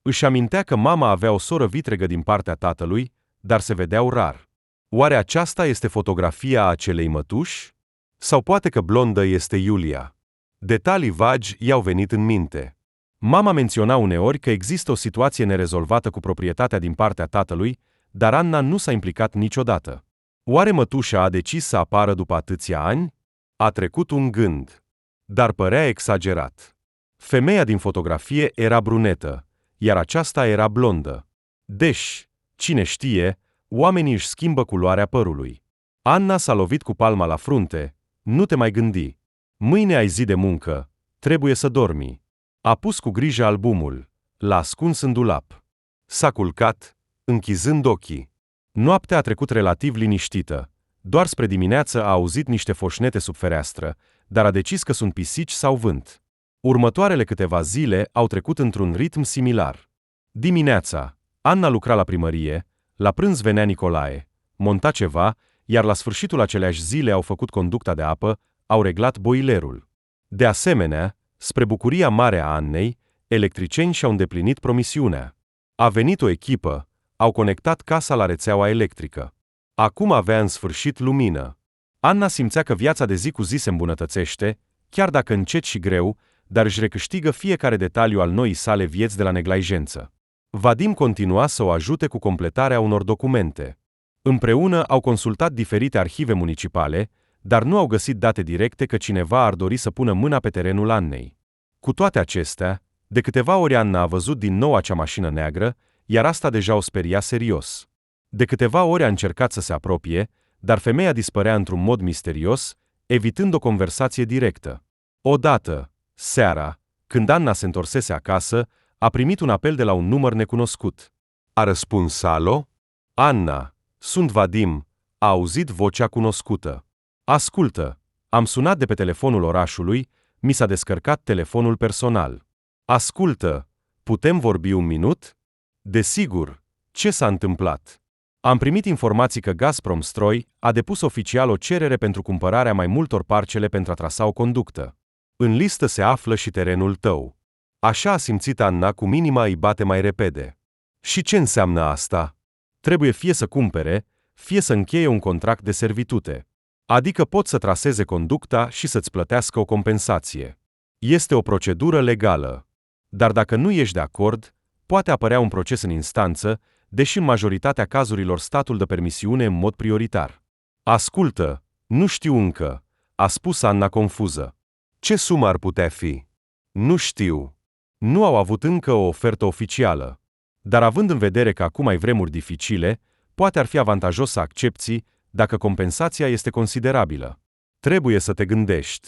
Își amintea că mama avea o soră vitregă din partea tatălui, dar se vedeau rar. Oare aceasta este fotografia acelei mătuși? Sau poate că blondă este Iulia? Detalii vagi i-au venit în minte. Mama menționa uneori că există o situație nerezolvată cu proprietatea din partea tatălui, dar Anna nu s-a implicat niciodată. Oare mătușa a decis să apară după atâția ani? A trecut un gând. Dar părea exagerat. Femeia din fotografie era brunetă, iar aceasta era blondă. Deci, cine știe, oamenii își schimbă culoarea părului. Anna s-a lovit cu palma la frunte. Nu te mai gândi. Mâine ai zi de muncă. Trebuie să dormi. A pus cu grijă albumul. L-a ascuns în dulap. S-a culcat, închizând ochii. Noaptea a trecut relativ liniștită. Doar spre dimineață a auzit niște foșnete sub fereastră, dar a decis că sunt pisici sau vânt. Următoarele câteva zile au trecut într-un ritm similar. Dimineața, Anna lucra la primărie, la prânz venea Nicolae, monta ceva, iar la sfârșitul aceleași zile au făcut conducta de apă, au reglat boilerul. De asemenea, spre bucuria mare a Annei, electricieni și-au îndeplinit promisiunea. A venit o echipă, au conectat casa la rețeaua electrică. Acum avea în sfârșit lumină. Anna simțea că viața de zi cu zi se îmbunătățește, chiar dacă încet și greu, dar își recâștigă fiecare detaliu al noii sale vieți de la neglijență. Vadim continua să o ajute cu completarea unor documente. Împreună au consultat diferite arhive municipale, dar nu au găsit date directe că cineva ar dori să pună mâna pe terenul Annei. Cu toate acestea, de câteva ori Anna a văzut din nou acea mașină neagră, iar asta deja o speria serios. De câteva ori a încercat să se apropie, dar femeia dispărea într-un mod misterios, evitând o conversație directă. Odată, seara, când Anna se întorsese acasă, a primit un apel de la un număr necunoscut. A răspuns alo? Anna, sunt Vadim, a auzit vocea cunoscută. Ascultă, am sunat de pe telefonul orașului, mi s-a descărcat telefonul personal. Ascultă, putem vorbi un minut? Desigur, ce s-a întâmplat? Am primit informații că Gazprom Stroi a depus oficial o cerere pentru cumpărarea mai multor parcele pentru a trasa o conductă. În listă se află și terenul tău. Așa a simțit Anna, cum inima îi bate mai repede. Și ce înseamnă asta? Trebuie fie să cumpere, fie să încheie un contract de servitute. Adică pot să traseze conducta și să-ți plătească o compensație. Este o procedură legală. Dar dacă nu ești de acord, poate apărea un proces în instanță, deși în majoritatea cazurilor statul dă permisiune în mod prioritar. Ascultă, nu știu încă. a spus Anna confuză. Ce sumă ar putea fi? Nu știu. Nu au avut încă o ofertă oficială. Dar având în vedere că acum ai vremuri dificile, poate ar fi avantajos să accepți dacă compensația este considerabilă. Trebuie să te gândești.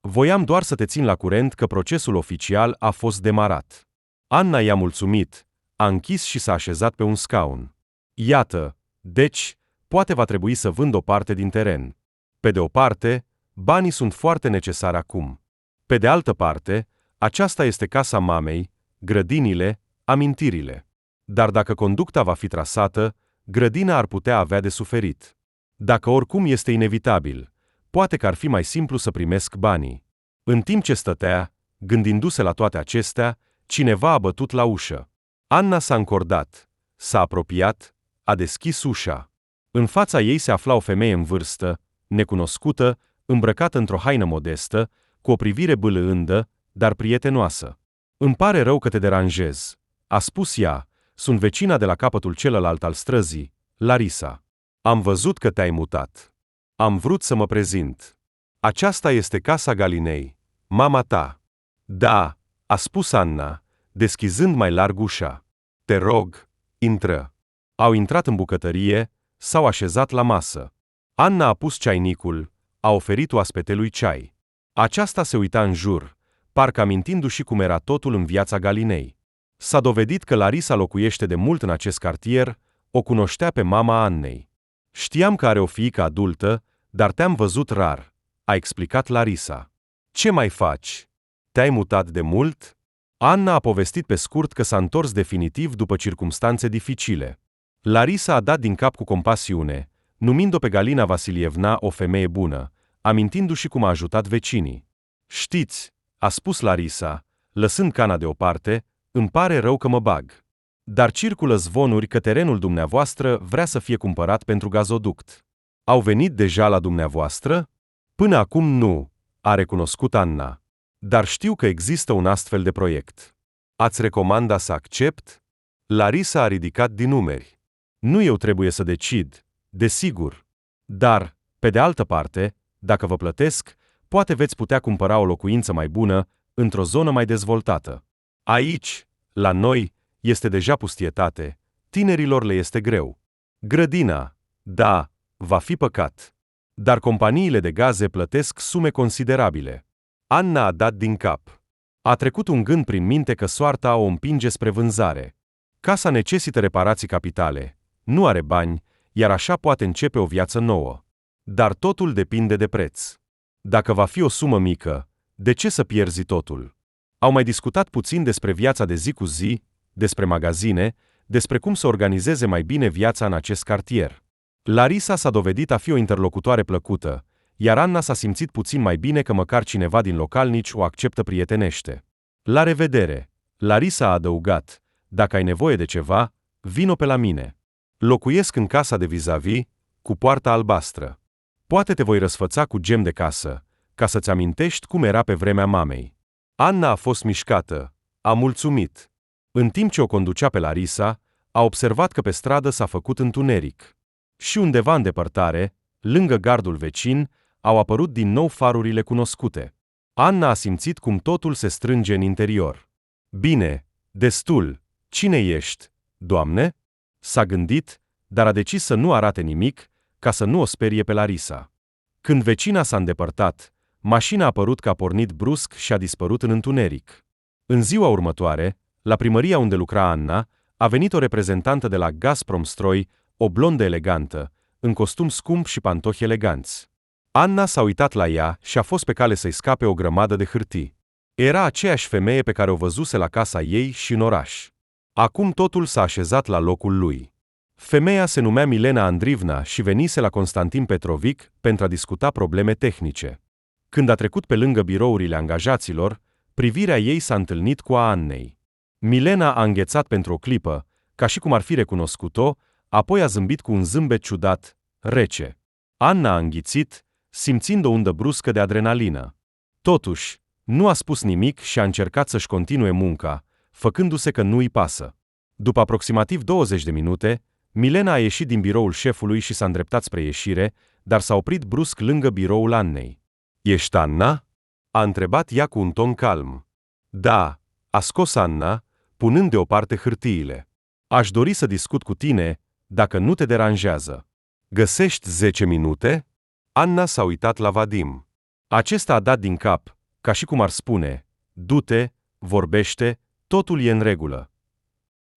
Voiam doar să te țin la curent că procesul oficial a fost demarat. Anna i-a mulțumit, a închis și s-a așezat pe un scaun. Iată, deci, poate va trebui să vând o parte din teren. Pe de o parte, banii sunt foarte necesari acum. Pe de altă parte, aceasta este casa mamei, grădinile, amintirile. Dar dacă conducta va fi trasată, grădina ar putea avea de suferit. Dacă oricum este inevitabil, poate că ar fi mai simplu să primesc banii. În timp ce stătea, gândindu-se la toate acestea, cineva a bătut la ușă. Anna s-a încordat, s-a apropiat, a deschis ușa. În fața ei se afla o femeie în vârstă, necunoscută, îmbrăcată într-o haină modestă, cu o privire bâlândă, dar prietenoasă. Îmi pare rău că te deranjez, a spus ea, sunt vecina de la capătul celălalt al străzii, Larisa. Am văzut că te-ai mutat. Am vrut să mă prezint. Aceasta este casa Galinei, mama ta. Da, a spus Anna, deschizând mai larg ușa. Te rog, intră. Au intrat în bucătărie, s-au așezat la masă. Anna a pus ceainicul, a oferit oaspetelui ceai. Aceasta se uita în jur, parcă amintindu-și cum era totul în viața Galinei. S-a dovedit că Larisa locuiește de mult în acest cartier, o cunoștea pe mama Annei. Știam că are o fiică adultă, dar te-am văzut rar, a explicat Larisa. Ce mai faci? Te-ai mutat de mult? Anna a povestit pe scurt că s-a întors definitiv după circumstanțe dificile. Larisa a dat din cap cu compasiune, numind-o pe Galina Vasilievna o femeie bună, amintindu-și cum a ajutat vecinii. Știți, a spus Larisa, lăsând cana deoparte, îmi pare rău că mă bag. Dar circulă zvonuri că terenul dumneavoastră vrea să fie cumpărat pentru gazoduct. Au venit deja la dumneavoastră? Până acum nu, a recunoscut Anna. Dar știu că există un astfel de proiect. Ați recomanda să accept? Larisa a ridicat din numeri. Nu eu trebuie să decid, desigur. Dar, pe de altă parte, dacă vă plătesc, poate veți putea cumpăra o locuință mai bună, într-o zonă mai dezvoltată. Aici, la noi, este deja pustietate, tinerilor le este greu. Grădina, da, va fi păcat. Dar companiile de gaze plătesc sume considerabile. Anna a dat din cap. A trecut un gând prin minte că soarta o împinge spre vânzare. Casa necesită reparații capitale, nu are bani, iar așa poate începe o viață nouă. Dar totul depinde de preț. Dacă va fi o sumă mică, de ce să pierzi totul? Au mai discutat puțin despre viața de zi cu zi, despre magazine, despre cum să organizeze mai bine viața în acest cartier. Larisa s-a dovedit a fi o interlocutoare plăcută, iar Anna s-a simțit puțin mai bine că măcar cineva din localnici o acceptă prietenește. La revedere! Larisa a adăugat, dacă ai nevoie de ceva, vino pe la mine. Locuiesc în casa de vis-a-vis, cu poarta albastră. Poate te voi răsfăța cu gem de casă, ca să-ți amintești cum era pe vremea mamei. Anna a fost mișcată, a mulțumit. În timp ce o conducea pe Larisa, a observat că pe stradă s-a făcut întuneric. Și undeva în depărtare, lângă gardul vecin, au apărut din nou farurile cunoscute. Anna a simțit cum totul se strânge în interior. Bine, destul. Cine ești, doamne? S-a gândit, dar a decis să nu arate nimic, ca să nu o sperie pe Larisa. Când vecina s-a îndepărtat, mașina a părut că a pornit brusc și a dispărut în întuneric. În ziua următoare, la primăria unde lucra Anna, a venit o reprezentantă de la Gazpromstroi, o blondă elegantă, în costum scump și pantofi eleganți. Anna s-a uitat la ea și a fost pe cale să-i scape o grămadă de hârtii. Era aceeași femeie pe care o văzuse la casa ei și în oraș. Acum totul s-a așezat la locul lui. Femeia se numea Milena Andrivna și venise la Constantin Petrovic pentru a discuta probleme tehnice. Când a trecut pe lângă birourile angajaților, privirea ei s-a întâlnit cu a Annei. Milena a înghețat pentru o clipă, ca și cum ar fi recunoscut-o, apoi a zâmbit cu un zâmbet ciudat, rece. Anna a înghițit, simțind o undă bruscă de adrenalină. Totuși, nu a spus nimic și a încercat să-și continue munca, făcându-se că nu-i pasă. După aproximativ 20 de minute, Milena a ieșit din biroul șefului și s-a îndreptat spre ieșire, dar s-a oprit brusc lângă biroul Annei. Ești Anna?" a întrebat ea cu un ton calm. Da, a scos Anna, punând deoparte hârtiile. Aș dori să discut cu tine, dacă nu te deranjează. Găsești 10 minute? Anna s-a uitat la Vadim. Acesta a dat din cap, ca și cum ar spune, du-te, vorbește, totul e în regulă.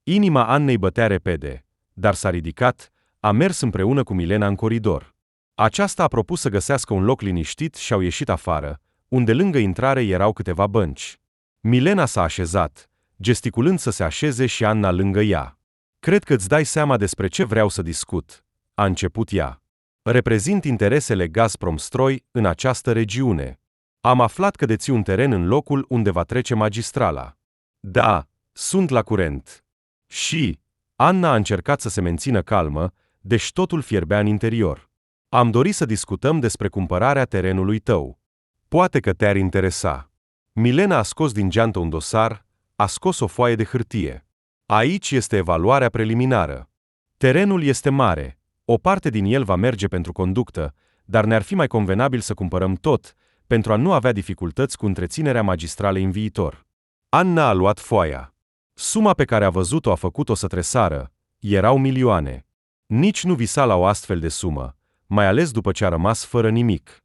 Inima Annei bătea repede, dar s-a ridicat, a mers împreună cu Milena în coridor. Aceasta a propus să găsească un loc liniștit și au ieșit afară, unde lângă intrare erau câteva bănci. Milena s-a așezat, gesticulând să se așeze și Anna lângă ea. Cred că îți dai seama despre ce vreau să discut, a început ea. Reprezint interesele Gazpromstroj în această regiune. Am aflat că deții un teren în locul unde va trece magistrala. Da, sunt la curent. Și Anna a încercat să se mențină calmă, deși totul fierbea în interior. Am dorit să discutăm despre cumpărarea terenului tău. Poate că te-ar interesa. Milena a scos din geantă un dosar, a scos o foaie de hârtie. Aici este evaluarea preliminară. Terenul este mare, o parte din el va merge pentru conductă, dar ne-ar fi mai convenabil să cumpărăm tot, pentru a nu avea dificultăți cu întreținerea magistralei în viitor. Anna a luat foaia. Suma pe care a văzut-o a făcut-o să tresară, erau milioane. Nici nu visa la o astfel de sumă, mai ales după ce a rămas fără nimic.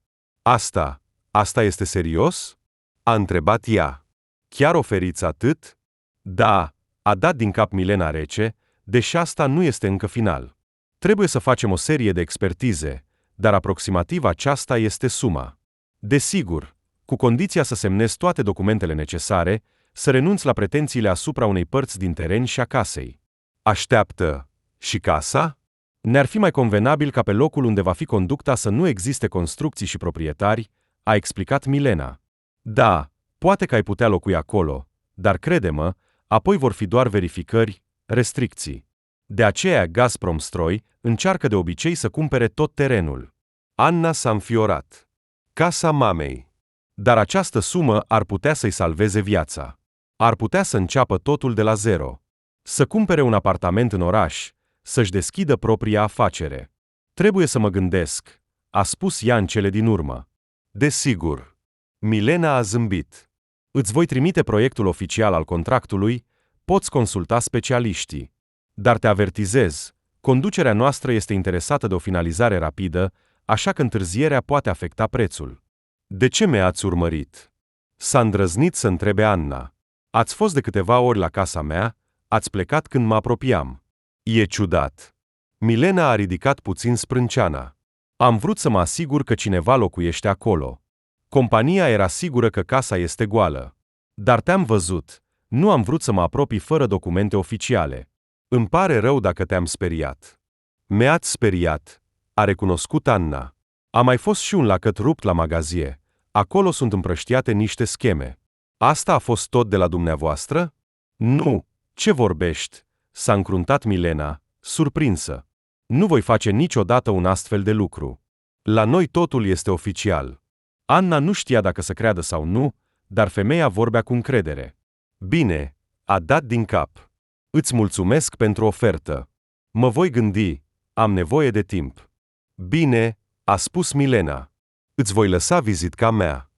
Asta este serios? A întrebat ea. Chiar oferiți atât? Da, a dat din cap Milena rece, deși asta nu este încă final. Trebuie să facem o serie de expertize, dar aproximativ aceasta este suma. Desigur, cu condiția să semnezi toate documentele necesare, să renunți la pretențiile asupra unei părți din teren și a casei. Așteaptă. Și casa? Ne-ar fi mai convenabil ca pe locul unde va fi conducta să nu existe construcții și proprietari, a explicat Milena. Da, poate că ai putea locui acolo, dar crede-mă, apoi vor fi doar verificări, restricții. De aceea Gazpromstroj încearcă de obicei să cumpere tot terenul. Anna s-a înfiorat. Casa mamei. Dar această sumă ar putea să-i salveze viața. Ar putea să înceapă totul de la zero. Să cumpere un apartament în oraș, să-și deschidă propria afacere. Trebuie să mă gândesc, a spus ea în cele din urmă. Desigur. Milena a zâmbit. Îți voi trimite proiectul oficial al contractului, poți consulta specialiștii. Dar te avertizez, conducerea noastră este interesată de o finalizare rapidă, așa că întârzierea poate afecta prețul. De ce mi-ați urmărit? S-a îndrăznit să întrebe Anna. Ați fost de câteva ori la casa mea, ați plecat când mă apropiam. E ciudat. Milena a ridicat puțin sprânceana. Am vrut să mă asigur că cineva locuiește acolo. Compania era sigură că casa este goală. Dar te-am văzut. Nu am vrut să mă apropii fără documente oficiale. Îmi pare rău dacă te-am speriat. Mi-ați speriat, a recunoscut Anna. A mai fost și un lacăt rupt la magazie. Acolo sunt împrăștiate niște scheme. Asta a fost tot de la dumneavoastră? Nu. Ce vorbești? S-a încruntat Milena, surprinsă. Nu voi face niciodată un astfel de lucru. La noi totul este oficial. Anna nu știa dacă să creadă sau nu, dar femeia vorbea cu încredere. Bine, a dat din cap. Îți mulțumesc pentru ofertă. Mă voi gândi, am nevoie de timp. Bine, a spus Milena. Îți voi lăsa vizitca mea.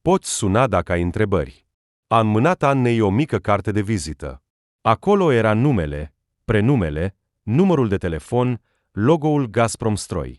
Poți suna dacă ai întrebări. A înmânat Annei o mică carte de vizită. Acolo era numele, prenumele, numărul de telefon, logo-ul Gazpromstroj.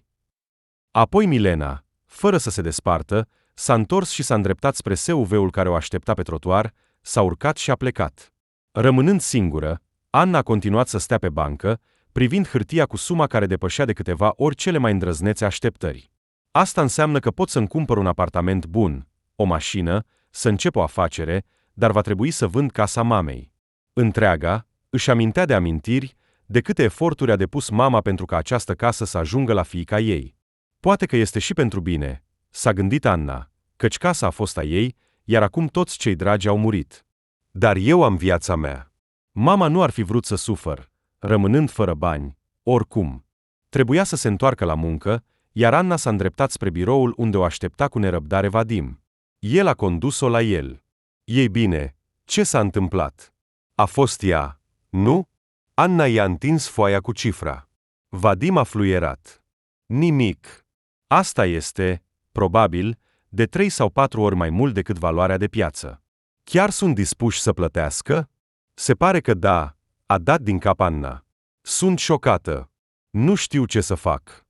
Apoi Milena, fără să se despartă, s-a întors și s-a îndreptat spre SUV-ul care o aștepta pe trotuar, s-a urcat și a plecat. Rămânând singură, Anna a continuat să stea pe bancă, privind hârtia cu suma care depășea de câteva ori cele mai îndrăznețe așteptări. Asta înseamnă că pot să-mi cumpăr un apartament bun, o mașină, să încep o afacere, dar va trebui să vând casa mamei. Întreaga, își amintea de amintiri, de câte eforturi a depus mama pentru ca această casă să ajungă la fiica ei. Poate că este și pentru bine, s-a gândit Anna, căci casa a fost a ei, iar acum toți cei dragi au murit. Dar eu am viața mea. Mama nu ar fi vrut să sufăr, rămânând fără bani, oricum. Trebuia să se întoarcă la muncă, iar Anna s-a îndreptat spre biroul unde o aștepta cu nerăbdare Vadim. El a condus-o la el. Ei bine, ce s-a întâmplat? A fost ea, nu? Anna i-a întins foaia cu cifra. Vadim a fluierat. Nimic. Asta este, probabil, de 3 sau 4 ori mai mult decât valoarea de piață. Chiar sunt dispuși să plătească? Se pare că da, a dat din cap Anna. Sunt șocată. Nu știu ce să fac.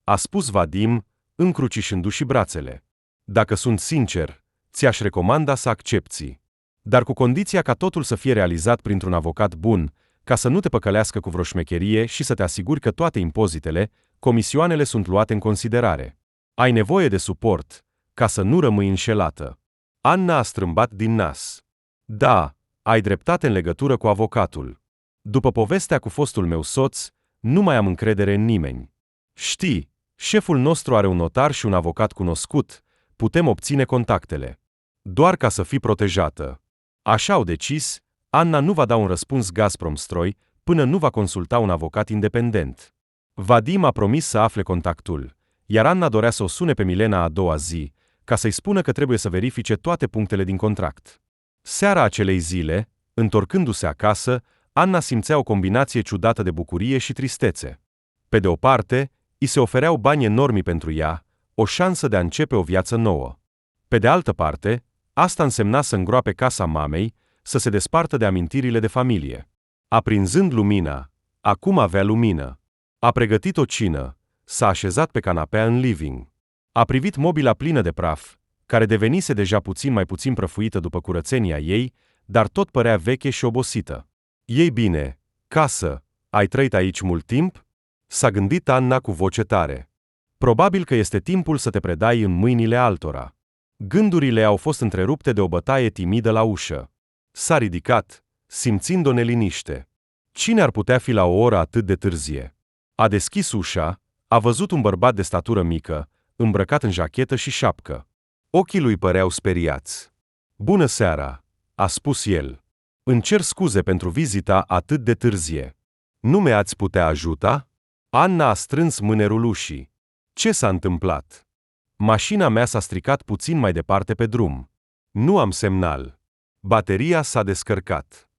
A spus Vadim, încrucișându-și brațele. Dacă sunt sincer, ți-aș recomanda să accepti. Dar cu condiția ca totul să fie realizat printr-un avocat bun, ca să nu te păcălească cu vreo șmecherie și să te asiguri că toate impozitele, comisioanele sunt luate în considerare. Ai nevoie de suport, ca să nu rămâi înșelată. Anna a strâmbat din nas. Da, ai dreptate în legătură cu avocatul. După povestea cu fostul meu soț, nu mai am încredere în nimeni. Știi, șeful nostru are un notar și un avocat cunoscut, putem obține contactele. Doar ca să fii protejată. Așa au decis, Anna nu va da un răspuns Gazpromstroj până nu va consulta un avocat independent. Vadim a promis să afle contactul, iar Anna dorea să o sune pe Milena a doua zi, ca să-i spună că trebuie să verifice toate punctele din contract. Seara acelei zile, întorcându-se acasă, Anna simțea o combinație ciudată de bucurie și tristețe. Pe de o parte, îi se ofereau bani enormi pentru ea, o șansă de a începe o viață nouă. Pe de altă parte, asta însemna să îngroape casa mamei, să se despartă de amintirile de familie. Aprinzând lumina, acum avea lumină. A pregătit o cină, s-a așezat pe canapea în living. A privit mobila plină de praf, care devenise deja puțin mai puțin prăfuită după curățenia ei, dar tot părea veche și obosită. Ei bine, casă, ai trăit aici mult timp? S-a gândit Anna cu voce tare. Probabil că este timpul să te predai în mâinile altora. Gândurile au fost întrerupte de o bătaie timidă la ușă. S-a ridicat, simțind o neliniște. Cine ar putea fi la o oră atât de târzie? A deschis ușa, a văzut un bărbat de statură mică, îmbrăcat în jachetă și șapcă. Ochii lui păreau speriați. Bună seara, a spus el. Îmi cer scuze pentru vizita atât de târzie. Nu mi-ați putea ajuta? Anna a strâns mânerul ușii. Ce s-a întâmplat? Mașina mea s-a stricat puțin mai departe pe drum. Nu am semnal. Bateria s-a descărcat.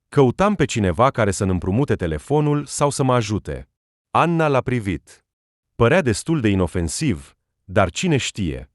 Căutam pe cineva care să-mi împrumute telefonul sau să mă ajute. Anna l-a privit. Părea destul de inofensiv, dar cine știe.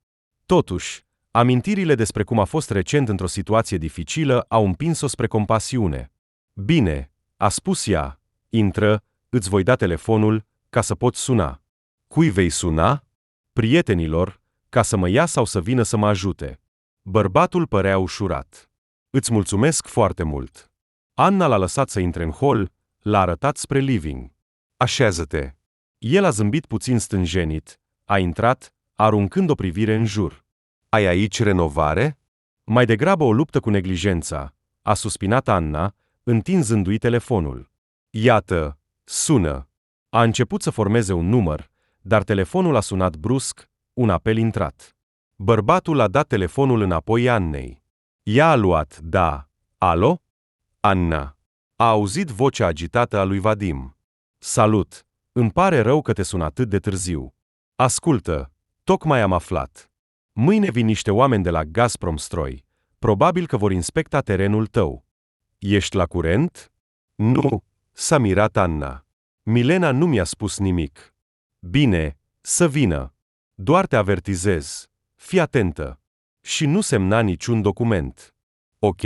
Totuși, amintirile despre cum a fost recent într-o situație dificilă au împins-o spre compasiune. Bine, a spus ea, intră, îți voi da telefonul, ca să poți suna. Cui vei suna? Prietenilor, ca să mă ia sau să vină să mă ajute. Bărbatul părea ușurat. Îți mulțumesc foarte mult. Anna l-a lăsat să intre în hol, l-a arătat spre living. Așează-te. El a zâmbit puțin stânjenit, a intrat, aruncând o privire în jur. Ai aici renovare? Mai degrabă o luptă cu neglijența, a suspinat Anna, întinzându-i telefonul. Iată, sună. A început să formeze un număr, dar telefonul a sunat brusc, un apel intrat. Bărbatul a dat telefonul înapoi Annei. Ea a luat, da. Alo? Anna. A auzit vocea agitată a lui Vadim. Salut. Îmi pare rău că te sun atât de târziu. Ascultă, tocmai am aflat. Mâine vin niște oameni de la Gazpromstroj. Probabil că vor inspecta terenul tău. Ești la curent? Nu, s-a mirat Anna. Milena nu mi-a spus nimic. Bine, să vină. Doar te avertizez. Fii atentă. Și nu semna niciun document. Ok?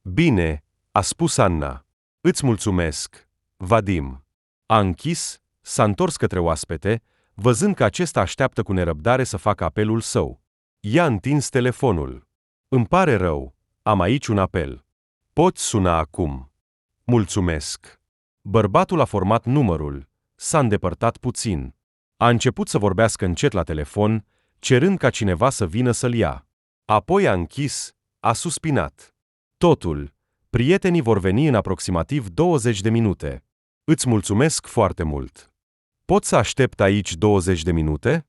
Bine, a spus Anna. Îți mulțumesc, Vadim. A închis, s-a întors către oaspete, văzând că acesta așteaptă cu nerăbdare să facă apelul său. I-a întins telefonul. Îmi pare rău, am aici un apel. Poți suna acum. Mulțumesc. Bărbatul a format numărul, s-a îndepărtat puțin. A început să vorbească încet la telefon, cerând ca cineva să vină să-l ia. Apoi a închis, a suspinat. Totul, prietenii vor veni în aproximativ 20 de minute. Îți mulțumesc foarte mult. Pot să aștept aici 20 de minute?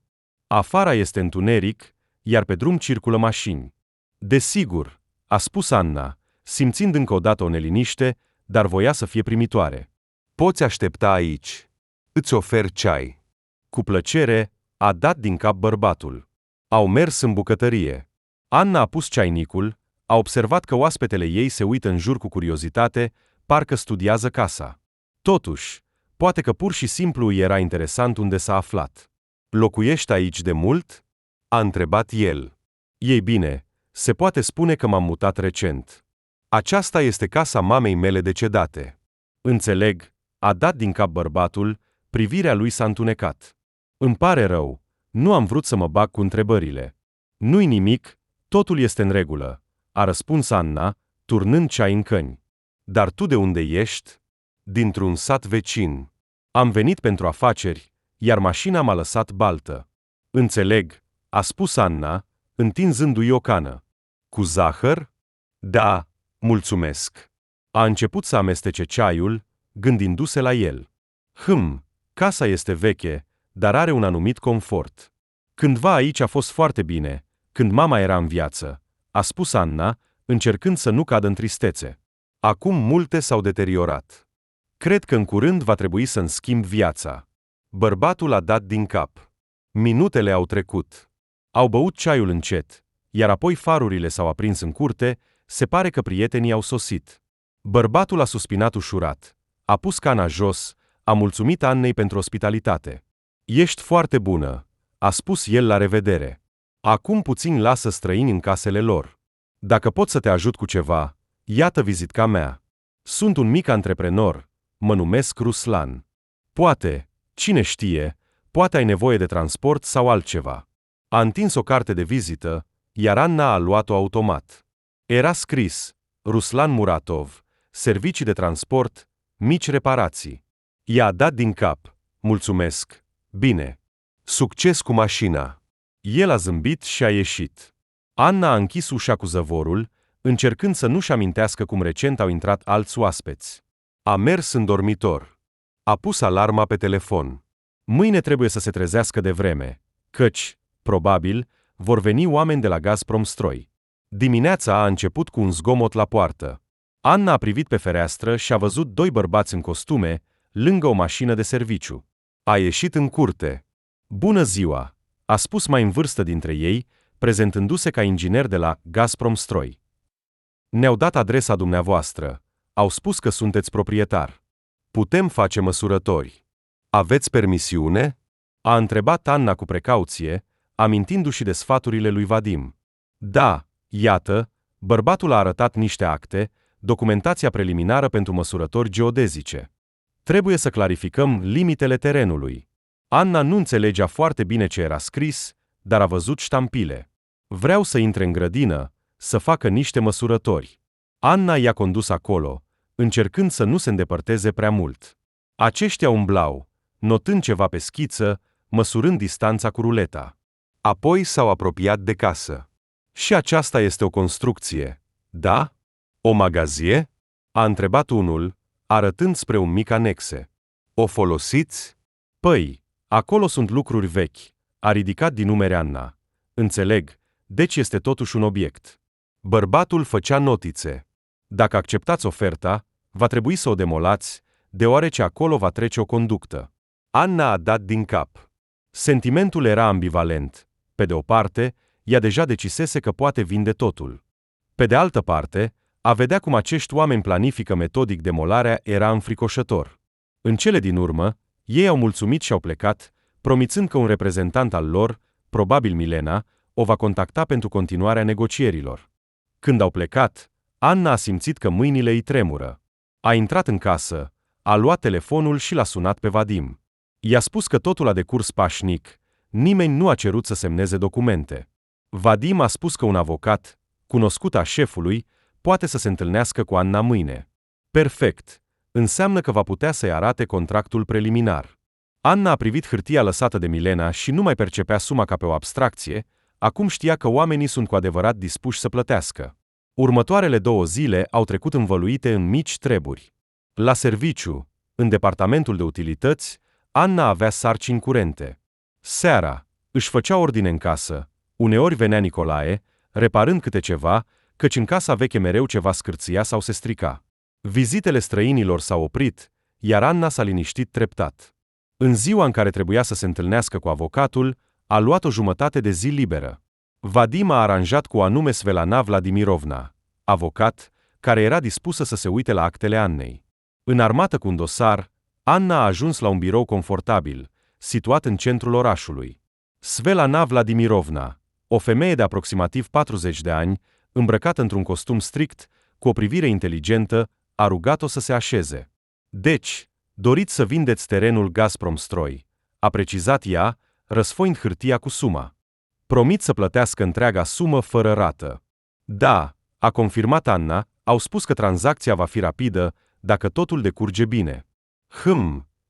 Afara este întuneric, iar pe drum circulă mașini. Desigur, a spus Anna, simțind încă o dată o neliniște, dar voia să fie primitoare. Poți aștepta aici. Îți ofer ceai. Cu plăcere, a dat din cap bărbatul. Au mers în bucătărie. Anna a pus ceainicul, a observat că oaspetele ei se uită în jur cu curiozitate, parcă studiază casa. Totuși, poate că pur și simplu îi era interesant unde s-a aflat. Locuiești aici de mult? a întrebat el. Ei bine, se poate spune că m-am mutat recent. Aceasta este casa mamei mele decedate. Înțeleg, a dat din cap bărbatul, privirea lui s-a întunecat. Îmi pare rău, nu am vrut să mă bag cu întrebările. Nu-i nimic, totul este în regulă, a răspuns Anna, turnând ceai în căni. Dar tu de unde ești? Dintr-un sat vecin. Am venit pentru afaceri, iar mașina m-a lăsat baltă. Înțeleg, a spus Anna, întinzându-i o cană. Cu zahăr? Da, mulțumesc. A început să amestece ceaiul, gândindu-se la el. Casa este veche, dar are un anumit confort. Cândva aici a fost foarte bine, când mama era în viață, a spus Anna, încercând să nu cadă în tristețe. Acum multe s-au deteriorat. Cred că în curând va trebui să-mi schimb viața. Bărbatul a dat din cap. Minutele au trecut. Au băut ceaiul încet, iar apoi farurile s-au aprins în curte, se pare că prietenii au sosit. Bărbatul a suspinat ușurat, a pus cana jos, a mulțumit Annei pentru ospitalitate. Ești foarte bună, a spus el la revedere. Acum puțin lasă străini în casele lor. Dacă pot să te ajut cu ceva, iată vizitca mea. Sunt un mic antreprenor, mă numesc Ruslan. Poate, cine știe, poate ai nevoie de transport sau altceva. A întins o carte de vizită, iar Anna a luat-o automat. Era scris, Ruslan Muratov, servicii de transport, mici reparații. I-a dat din cap, mulțumesc, bine. Succes cu mașina. El a zâmbit și a ieșit. Anna a închis ușa cu zăvorul, încercând să nu-și amintească cum recent au intrat alți oaspeți. A mers în dormitor. A pus alarma pe telefon. Mâine trebuie să se trezească de vreme, căci, probabil, vor veni oameni de la Gazprom Stroi. Dimineața a început cu un zgomot la poartă. Anna a privit pe fereastră și a văzut doi bărbați în costume, lângă o mașină de serviciu. A ieșit în curte. Bună ziua, a spus mai în vârstă dintre ei, prezentându-se ca inginer de la Gazprom Stroi. Ne-au dat adresa dumneavoastră. Au spus că sunteți proprietar. Putem face măsurători. Aveți permisiune? A întrebat Anna cu precauție, amintindu-și de sfaturile lui Vadim. Da, iată, bărbatul a arătat niște acte, documentația preliminară pentru măsurători geodezice. Trebuie să clarificăm limitele terenului. Anna nu înțelegea foarte bine ce era scris, dar a văzut ștampile. Vreau să intre în grădină, să facă niște măsurători. Anna i-a condus acolo, încercând să nu se îndepărteze prea mult. Aceștia umblau, notând ceva pe schiță, măsurând distanța cu ruleta. Apoi s-au apropiat de casă. Și aceasta este o construcție, da? O magazie? A întrebat unul, arătând spre un mic anexe. O folosiți? Păi, acolo sunt lucruri vechi, a ridicat din numere Anna. Înțeleg, deci este totuși un obiect. Bărbatul făcea notițe. Dacă acceptați oferta, va trebui să o demolați, deoarece acolo va trece o conductă. Anna a dat din cap. Sentimentul era ambivalent. Pe de o parte, ea deja decisese că poate vinde totul. Pe de altă parte, a vedea cum acești oameni planifică metodic demolarea era înfricoșător. În cele din urmă, ei au mulțumit și au plecat, promițând că un reprezentant al lor, probabil Milena, o va contacta pentru continuarea negocierilor. Când au plecat, Anna a simțit că mâinile îi tremură. A intrat în casă, a luat telefonul și l-a sunat pe Vadim. I-a spus că totul a decurs pașnic, nimeni nu a cerut să semneze documente. Vadim a spus că un avocat, cunoscut a șefului, poate să se întâlnească cu Anna mâine. Perfect, înseamnă că va putea să-i arate contractul preliminar. Anna a privit hârtia lăsată de Milena și nu mai percepea suma ca pe o abstracție, acum știa că oamenii sunt cu adevărat dispuși să plătească. Următoarele 2 zile au trecut învăluite în mici treburi. La serviciu, în departamentul de utilități, Anna avea sarcini curente. Seara, își făcea ordine în casă, uneori venea Nicolae, reparând câte ceva, căci în casa veche mereu ceva scârția sau se strica. Vizitele străinilor s-au oprit, iar Anna s-a liniștit treptat. În ziua în care trebuia să se întâlnească cu avocatul, a luat o jumătate de zi liberă. Vadim a aranjat cu o anume Svelana Vladimirovna, avocat, care era dispusă să se uite la actele Annei. Înarmată cu un dosar, Anna a ajuns la un birou confortabil, situat în centrul orașului. Svelana Vladimirovna, O femeie de aproximativ 40 de ani, îmbrăcată într-un costum strict, cu o privire inteligentă, a rugat-o să se așeze. Deci, doriți să vindeți terenul Gazprom-Stroi, a precizat ea, răsfoind hârtia cu suma. Promit să plătească întreaga sumă fără rată. Da, a confirmat Anna, au spus că tranzacția va fi rapidă, dacă totul decurge bine.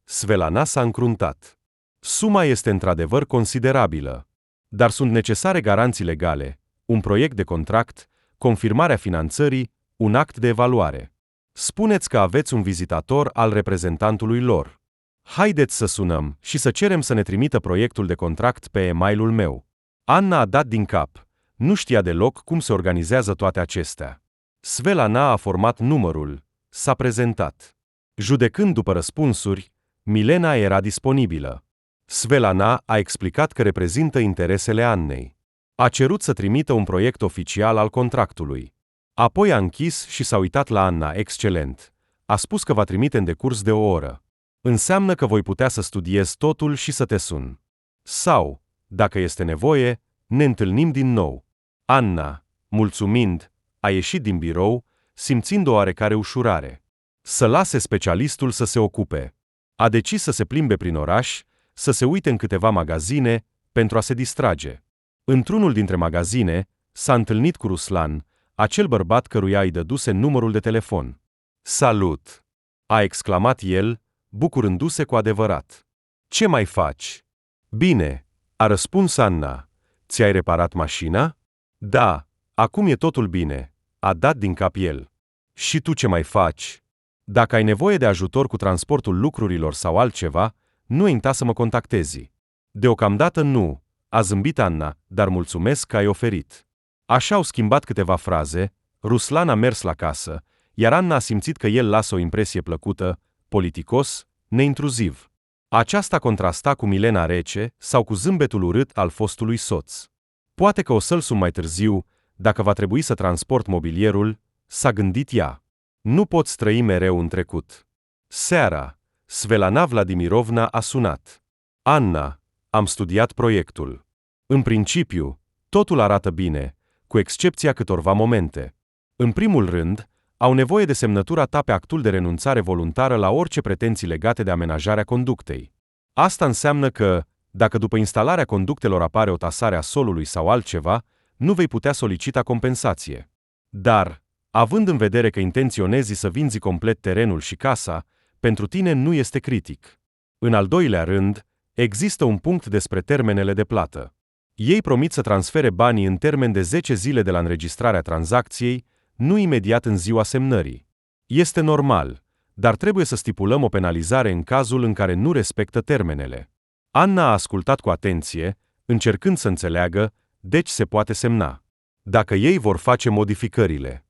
Svetlana s-a încruntat. Suma este într-adevăr considerabilă. Dar sunt necesare garanții legale, un proiect de contract, confirmarea finanțării, un act de evaluare. Spuneți că aveți un vizitator al reprezentantului lor. Haideți să sunăm și să cerem să ne trimită proiectul de contract pe e-mailul meu. Anna a dat din cap. Nu știa deloc cum se organizează toate acestea. Svetlana a format numărul, s-a prezentat. Judecând după răspunsuri, Milena era disponibilă. Svetlana a explicat că reprezintă interesele Annei. A cerut să trimită un proiect oficial al contractului. Apoi a închis și s-a uitat la Anna, excelent. A spus că va trimite în decurs de o oră. Înseamnă că voi putea să studiez totul și să te sun. Sau, dacă este nevoie, ne întâlnim din nou. Anna, mulțumind, a ieșit din birou, simțind o oarecare ușurare. Să lase specialistul să se ocupe. A decis să se plimbe prin oraș, să se uite în câteva magazine, pentru a se distrage. Într-unul dintre magazine, s-a întâlnit cu Ruslan, acel bărbat căruia îi dăduse numărul de telefon. Salut! A exclamat el, bucurându-se cu adevărat. Ce mai faci? Bine, a răspuns Anna. Ți-ai reparat mașina? Da, acum e totul bine, a dat din cap el. Și tu ce mai faci? Dacă ai nevoie de ajutor cu transportul lucrurilor sau altceva, nu uita să mă contactezi. Deocamdată nu, a zâmbit Anna, dar mulțumesc că ai oferit. Așa au schimbat câteva fraze, Ruslan a mers la casă, iar Anna a simțit că el lasă o impresie plăcută, politicos, neintruziv. Aceasta contrasta cu Milena rece sau cu zâmbetul urât al fostului soț. Poate că o să-l sun mai târziu, dacă va trebui să transport mobilierul, s-a gândit ea. Nu poți trăi mereu în trecut. Seara, Svetlana Vladimirovna a sunat. Anna, am studiat proiectul. În principiu, totul arată bine, cu excepția câtorva momente. În primul rând, au nevoie de semnătura ta pe actul de renunțare voluntară la orice pretenții legate de amenajarea conductei. Asta înseamnă că, dacă după instalarea conductelor apare o tasare a solului sau altceva, nu vei putea solicita compensație. Dar, având în vedere că intenționezi să vinzi complet terenul și casa, pentru tine nu este critic. În al doilea rând, există un punct despre termenele de plată. Ei promit să transfere banii în termen de 10 zile de la înregistrarea tranzacției, nu imediat în ziua semnării. Este normal, dar trebuie să stipulăm o penalizare în cazul în care nu respectă termenele. Anna a ascultat cu atenție, încercând să înțeleagă, deci se poate semna. Dacă ei vor face modificările.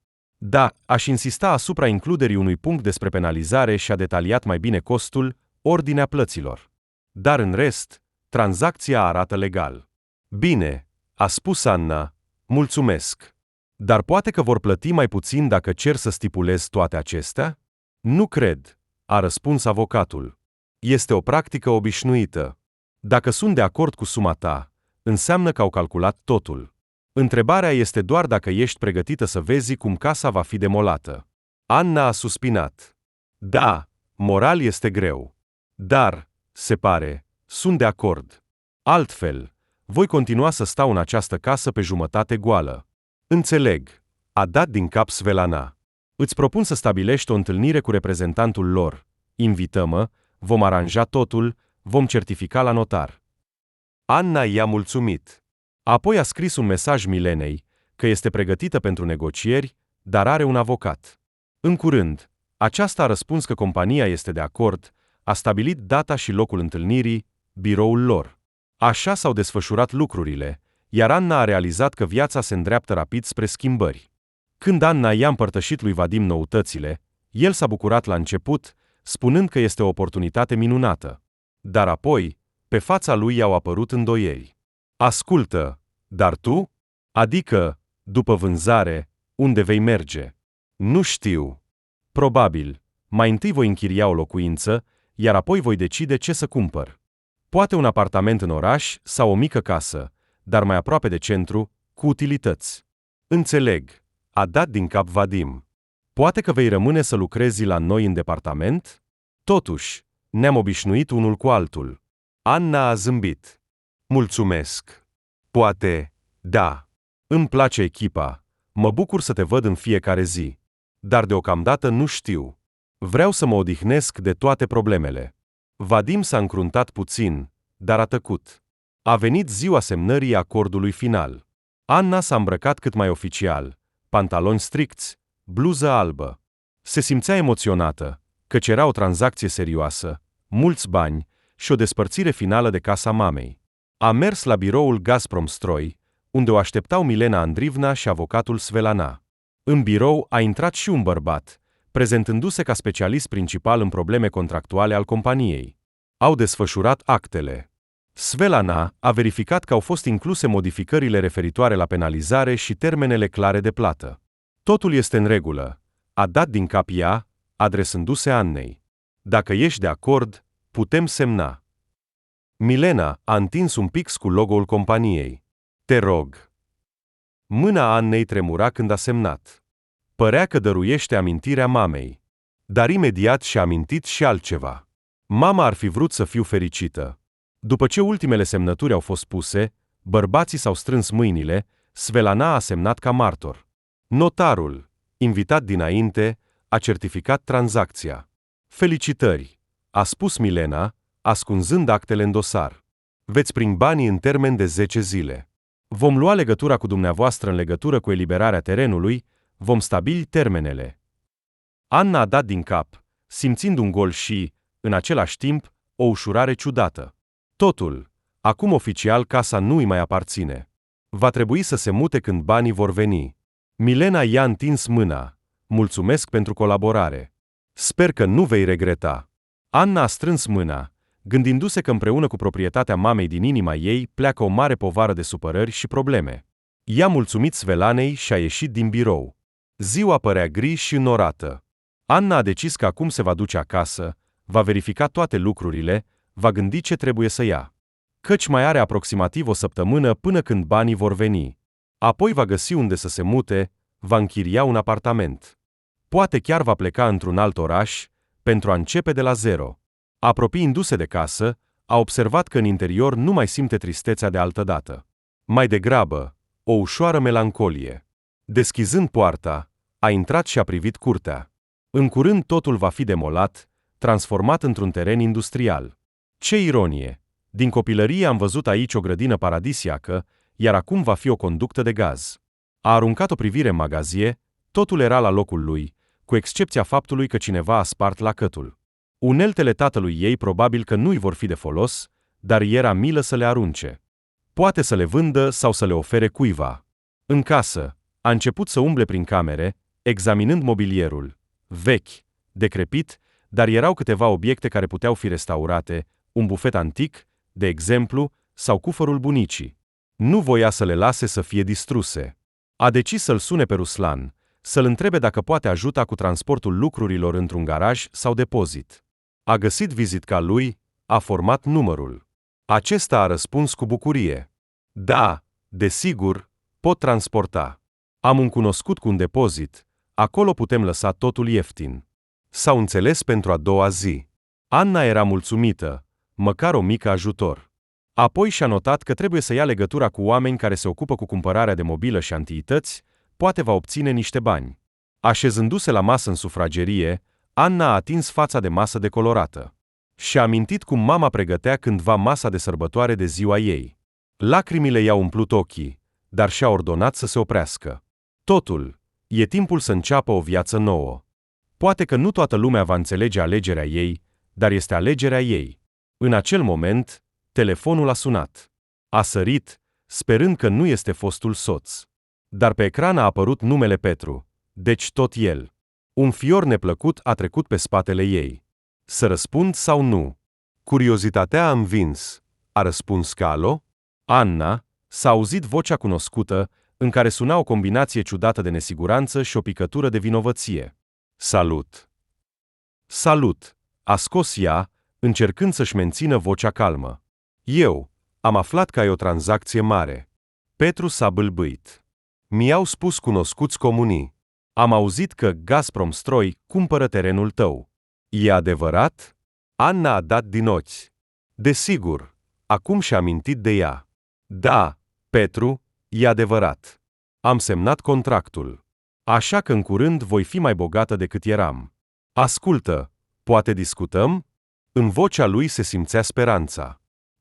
Da, aș insista asupra includerii unui punct despre penalizare și a detaliat mai bine costul, ordinea plăților. Dar în rest, tranzacția arată legal. Bine, a spus Anna, mulțumesc. Dar poate că vor plăti mai puțin dacă cer să stipulez toate acestea? Nu cred, a răspuns avocatul. Este o practică obișnuită. Dacă sunt de acord cu suma ta, înseamnă că au calculat totul. Întrebarea este doar dacă ești pregătită să vezi cum casa va fi demolată. Anna a suspinat. Da, moral este greu. Dar, se pare, sunt de acord. Altfel, voi continua să stau în această casă pe jumătate goală. Înțeleg, a dat din cap Svetlana. Îți propun să stabilești o întâlnire cu reprezentantul lor. Invită-mă, vom aranja totul, vom certifica la notar. Anna i-a mulțumit. Apoi a scris un mesaj Milenei, că este pregătită pentru negocieri, dar are un avocat. În curând, aceasta a răspuns că compania este de acord, a stabilit data și locul întâlnirii, biroul lor. Așa s-au desfășurat lucrurile, iar Anna a realizat că viața se îndreaptă rapid spre schimbări. Când Anna i-a împărtășit lui Vadim noutățile, el s-a bucurat la început, spunând că este o oportunitate minunată. Dar apoi, pe fața lui i-au apărut îndoieli. Ascultă, dar tu? Adică, după vânzare, unde vei merge? Nu știu. Probabil, mai întâi voi închiria o locuință, iar apoi voi decide ce să cumpăr. Poate un apartament în oraș sau o mică casă, dar mai aproape de centru, cu utilități. Înțeleg, a dat din cap Vadim. Poate că vei rămâne să lucrezi la noi în departament? Totuși, ne-am obișnuit unul cu altul. Anna a zâmbit. Mulțumesc. Poate, da. Îmi place echipa. Mă bucur să te văd în fiecare zi. Dar deocamdată nu știu. Vreau să mă odihnesc de toate problemele. Vadim s-a încruntat puțin, dar a tăcut. A venit ziua semnării acordului final. Anna s-a îmbrăcat cât mai oficial, pantaloni stricți, bluză albă. Se simțea emoționată, căci era o tranzacție serioasă, mulți bani și o despărțire finală de casa mamei. A mers la biroul Gazprom Stroi, unde o așteptau Milena Andrivna și avocatul Svelana. În birou a intrat și un bărbat, prezentându-se ca specialist principal în probleme contractuale al companiei. Au desfășurat actele. Svelana a verificat că au fost incluse modificările referitoare la penalizare și termenele clare de plată. Totul este în regulă, a dat din cap ea, adresându-se Annei. Dacă ești de acord, putem semna. Milena a întins un pix cu logo-ul companiei. Te rog. Mâna Annei tremura când a semnat. Părea că dăruiește amintirea mamei. Dar imediat și-a amintit și altceva. Mama ar fi vrut să fiu fericită. După ce ultimele semnături au fost puse, bărbații s-au strâns mâinile, Svelana a semnat ca martor. Notarul, invitat dinainte, a certificat tranzacția. Felicitări, a spus Milena, ascunzând actele în dosar. Veți primi banii în termen de 10 zile. Vom lua legătura cu dumneavoastră în legătură cu eliberarea terenului, vom stabili termenele. Anna a dat din cap, simțind un gol și, în același timp, o ușurare ciudată. Totul, acum oficial casa nu îi mai aparține. Va trebui să se mute când banii vor veni. Milena i-a întins mâna. Mulțumesc pentru colaborare. Sper că nu vei regreta. Anna a strâns mâna, gândindu-se că împreună cu proprietatea mamei din inima ei pleacă o mare povară de supărări și probleme. I-a mulțumit Svelanei și a ieșit din birou. Ziua părea gri și înnorată. Anna a decis că acum se va duce acasă, va verifica toate lucrurile, va gândi ce trebuie să ia. Căci mai are aproximativ o săptămână până când banii vor veni. Apoi va găsi unde să se mute, va închiria un apartament. Poate chiar va pleca într-un alt oraș, pentru a începe de la zero. Apropiindu-se de casă, a observat că în interior nu mai simte tristețea de altădată. Mai degrabă, o ușoară melancolie. Deschizând poarta, a intrat și a privit curtea. În curând totul va fi demolat, transformat într-un teren industrial. Ce ironie! Din copilărie am văzut aici o grădină paradisiacă, iar acum va fi o conductă de gaz. A aruncat o privire în magazie, totul era la locul lui, cu excepția faptului că cineva a spart lacătul. Uneltele tatălui ei probabil că nu-i vor fi de folos, dar era milă să le arunce. Poate să le vândă sau să le ofere cuiva. În casă, a început să umble prin camere, examinând mobilierul. Vechi, decrepit, dar erau câteva obiecte care puteau fi restaurate, un bufet antic, de exemplu, sau cufărul bunicii. Nu voia să le lase să fie distruse. A decis să-l sune pe Ruslan, să-l întrebe dacă poate ajuta cu transportul lucrurilor într-un garaj sau depozit. A găsit vizitca lui, a format numărul. Acesta a răspuns cu bucurie. Da, desigur, pot transporta. Am un cunoscut cu un depozit, acolo putem lăsa totul ieftin. S-au înțeles pentru a doua zi. Anna era mulțumită, măcar o mică ajutor. Apoi și-a notat că trebuie să ia legătura cu oameni care se ocupă cu cumpărarea de mobilă și antiități, poate va obține niște bani. Așezându-se la masă în sufragerie, Anna a atins fața de masă decolorată. Și-a amintit cum mama pregătea cândva masa de sărbătoare de ziua ei. Lacrimile i-au umplut ochii, dar și-a ordonat să se oprească. Totul, e timpul să înceapă o viață nouă. Poate că nu toată lumea va înțelege alegerea ei, dar este alegerea ei. În acel moment, telefonul a sunat. A sărit, sperând că nu este fostul soț. Dar pe ecran a apărut numele Petru, deci tot el. Un fior neplăcut a trecut pe spatele ei. Să răspund sau nu? Curiozitatea a învins. A răspuns Calo? Anna, s-a auzit vocea cunoscută, în care suna o combinație ciudată de nesiguranță și o picătură de vinovăție. Salut! Salut! A scos ea, încercând să-și mențină vocea calmă. Eu am aflat că ai o tranzacție mare. Petru s-a bâlbâit. Mi-au spus cunoscuți comunii. Am auzit că Gazprom Stroi cumpără terenul tău. E adevărat? Anna a dat din ochi. Desigur, acum și-a amintit de ea. Da, Petru, e adevărat. Am semnat contractul. Așa că în curând voi fi mai bogată decât eram. Ascultă, poate discutăm? În vocea lui se simțea speranța.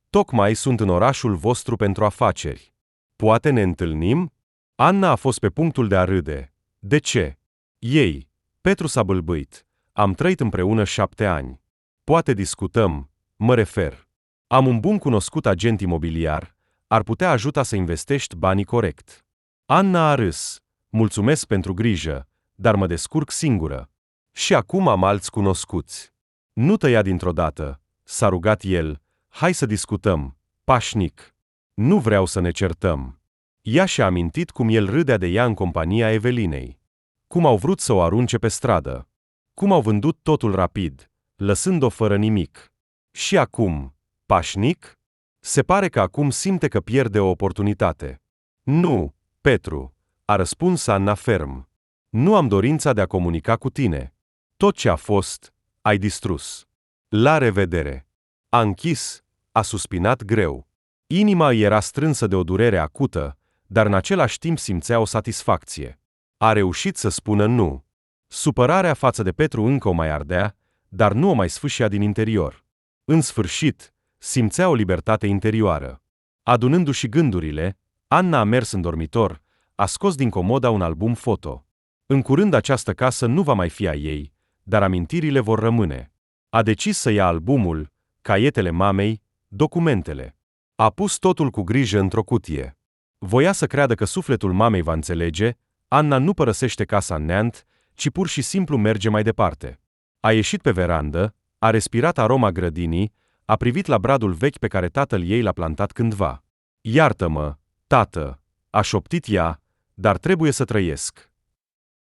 Tocmai sunt în orașul vostru pentru afaceri. Poate ne întâlnim? Anna a fost pe punctul de a râde. De ce? Ei, Petru s-a bâlbâit. Am trăit împreună 7 ani. Poate discutăm, mă refer. Am un bun cunoscut agent imobiliar, ar putea ajuta să investești banii corect. Anna a râs. Mulțumesc pentru grijă, dar mă descurc singură. Și acum am alți cunoscuți. Nu tăia dintr-o dată, s-a rugat el, hai să discutăm, pașnic. Nu vreau să ne certăm. Ea și-a amintit cum el râdea de ea în compania Evelinei. Cum au vrut să o arunce pe stradă. Cum au vândut totul rapid, lăsând-o fără nimic. Și acum, pașnic? Se pare că acum simte că pierde o oportunitate. Nu, Petru, a răspuns Anna ferm. Nu am dorința de a comunica cu tine. Tot ce a fost, ai distrus. La revedere. A închis, a suspinat greu. Inima îi era strânsă de o durere acută, dar în același timp simțea o satisfacție. A reușit să spună nu. Supărarea față de Petru încă o mai ardea, dar nu o mai sfâșia din interior. În sfârșit, simțea o libertate interioară. Adunându-și gândurile, Anna a mers în dormitor, a scos din comoda un album foto. În curând această casă nu va mai fi a ei, dar amintirile vor rămâne. A decis să ia albumul, caietele mamei, documentele. A pus totul cu grijă într-o cutie. Voia să creadă că sufletul mamei va înțelege, Anna nu părăsește casa în neant, ci pur și simplu merge mai departe. A ieșit pe verandă, a respirat aroma grădinii, a privit la bradul vechi pe care tatăl ei l-a plantat cândva. Iartă-mă, tată, a șoptit ea, dar trebuie să trăiesc.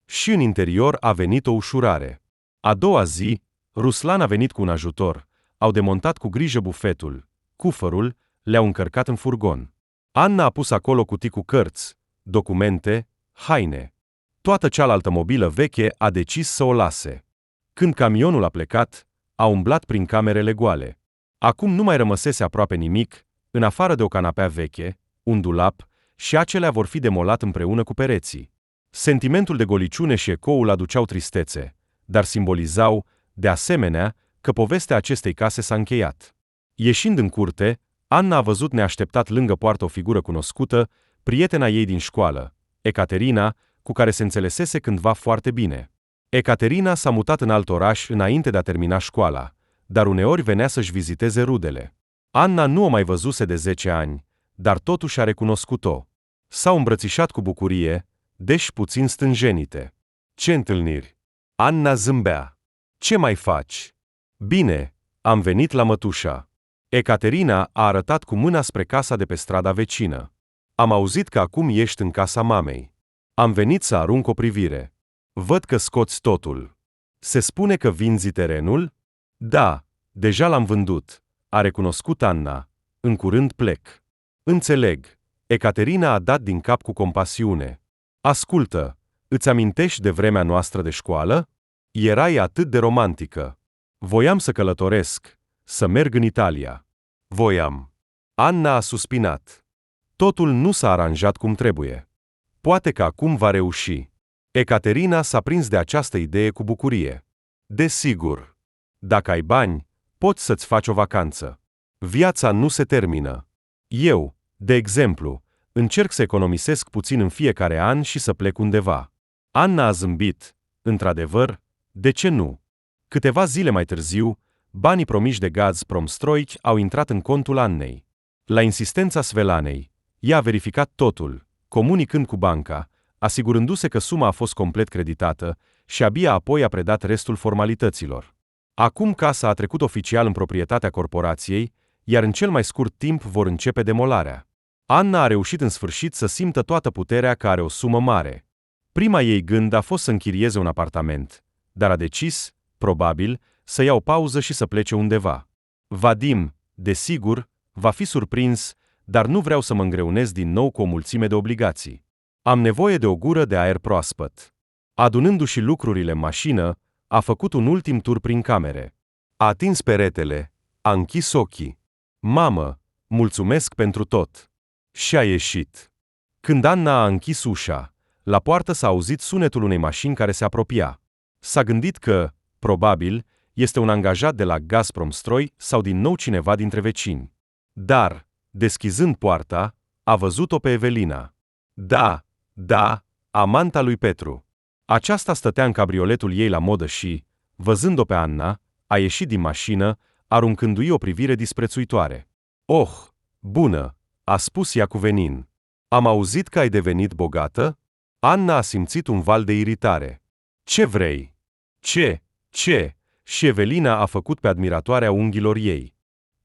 Și în interior a venit o ușurare. A doua zi, Ruslan a venit cu un ajutor, au demontat cu grijă bufetul, cufărul, le-au încărcat în furgon. Anna a pus acolo cutii cu cărți, documente, haine. Toată cealaltă mobilă veche a decis să o lase. Când camionul a plecat, a umblat prin camerele goale. Acum nu mai rămăsese aproape nimic, în afară de o canapea veche, un dulap, și acelea vor fi demolat împreună cu pereții. Sentimentul de goliciune și ecoul aduceau tristețe, dar simbolizau, de asemenea, că povestea acestei case s-a încheiat. Ieșind în curte, Anna a văzut neașteptat lângă poartă o figură cunoscută, prietena ei din școală, Ecaterina, cu care se înțelesese cândva foarte bine. Ecaterina s-a mutat în alt oraș înainte de a termina școala, dar uneori venea să-și viziteze rudele. Anna nu o mai văzuse de 10 ani, dar totuși a recunoscut-o. S-au îmbrățișat cu bucurie, deși puțin stânjenite. Ce întâlniri! Anna zâmbea. Ce mai faci? Bine, am venit la mătușa. Ecaterina a arătat cu mâna spre casa de pe strada vecină. Am auzit că acum ești în casa mamei. Am venit să arunc o privire. Văd că scoți totul. Se spune că vinzi terenul? Da, deja l-am vândut, a recunoscut Anna. În curând plec. Înțeleg. Ecaterina a dat din cap cu compasiune. Ascultă, îți amintești de vremea noastră de școală? Erai atât de romantică. Voiam să călătoresc, să merg în Italia. Voiam. Anna a suspinat. Totul nu s-a aranjat cum trebuie. Poate că acum va reuși. Ecaterina s-a prins de această idee cu bucurie. Desigur. Dacă ai bani, poți să-ți faci o vacanță. Viața nu se termină. Eu, de exemplu, încerc să economisesc puțin în fiecare an și să plec undeva. Anna a zâmbit. Într-adevăr, de ce nu? Câteva zile mai târziu, banii promiși de Gazprom Stroi au intrat în contul Annei. La insistența Svelanei, ea a verificat totul, comunicând cu banca, asigurându-se că suma a fost complet creditată și abia apoi a predat restul formalităților. Acum casa a trecut oficial în proprietatea corporației, iar în cel mai scurt timp vor începe demolarea. Anna a reușit în sfârșit să simtă toată puterea că are o sumă mare. Prima ei gând a fost să închirieze un apartament, dar a decis, probabil, să ia o pauză și să plece undeva. Vadim, desigur, va fi surprins, dar nu vreau să mă îngreunez din nou cu o mulțime de obligații. Am nevoie de o gură de aer proaspăt. Adunându-și lucrurile în mașină, a făcut un ultim tur prin camere. A atins peretele, a închis ochii. Mamă, mulțumesc pentru tot. Și a ieșit. Când Anna a închis ușa, la poartă s-a auzit sunetul unei mașini care se apropia. S-a gândit că, probabil, este un angajat de la Gazpromstroj sau din nou cineva dintre vecini. Dar, deschizând poarta, a văzut-o pe Evelina. Da, amanta lui Petru. Aceasta stătea în cabrioletul ei la modă și, văzând-o pe Anna, a ieșit din mașină, aruncându-i o privire disprețuitoare. Oh, bună, a spus ea cu venin. Am auzit că ai devenit bogată? Anna a simțit un val de iritare. Ce vrei? Ce? Și Evelina a făcut pe admiratoarea unghiilor ei.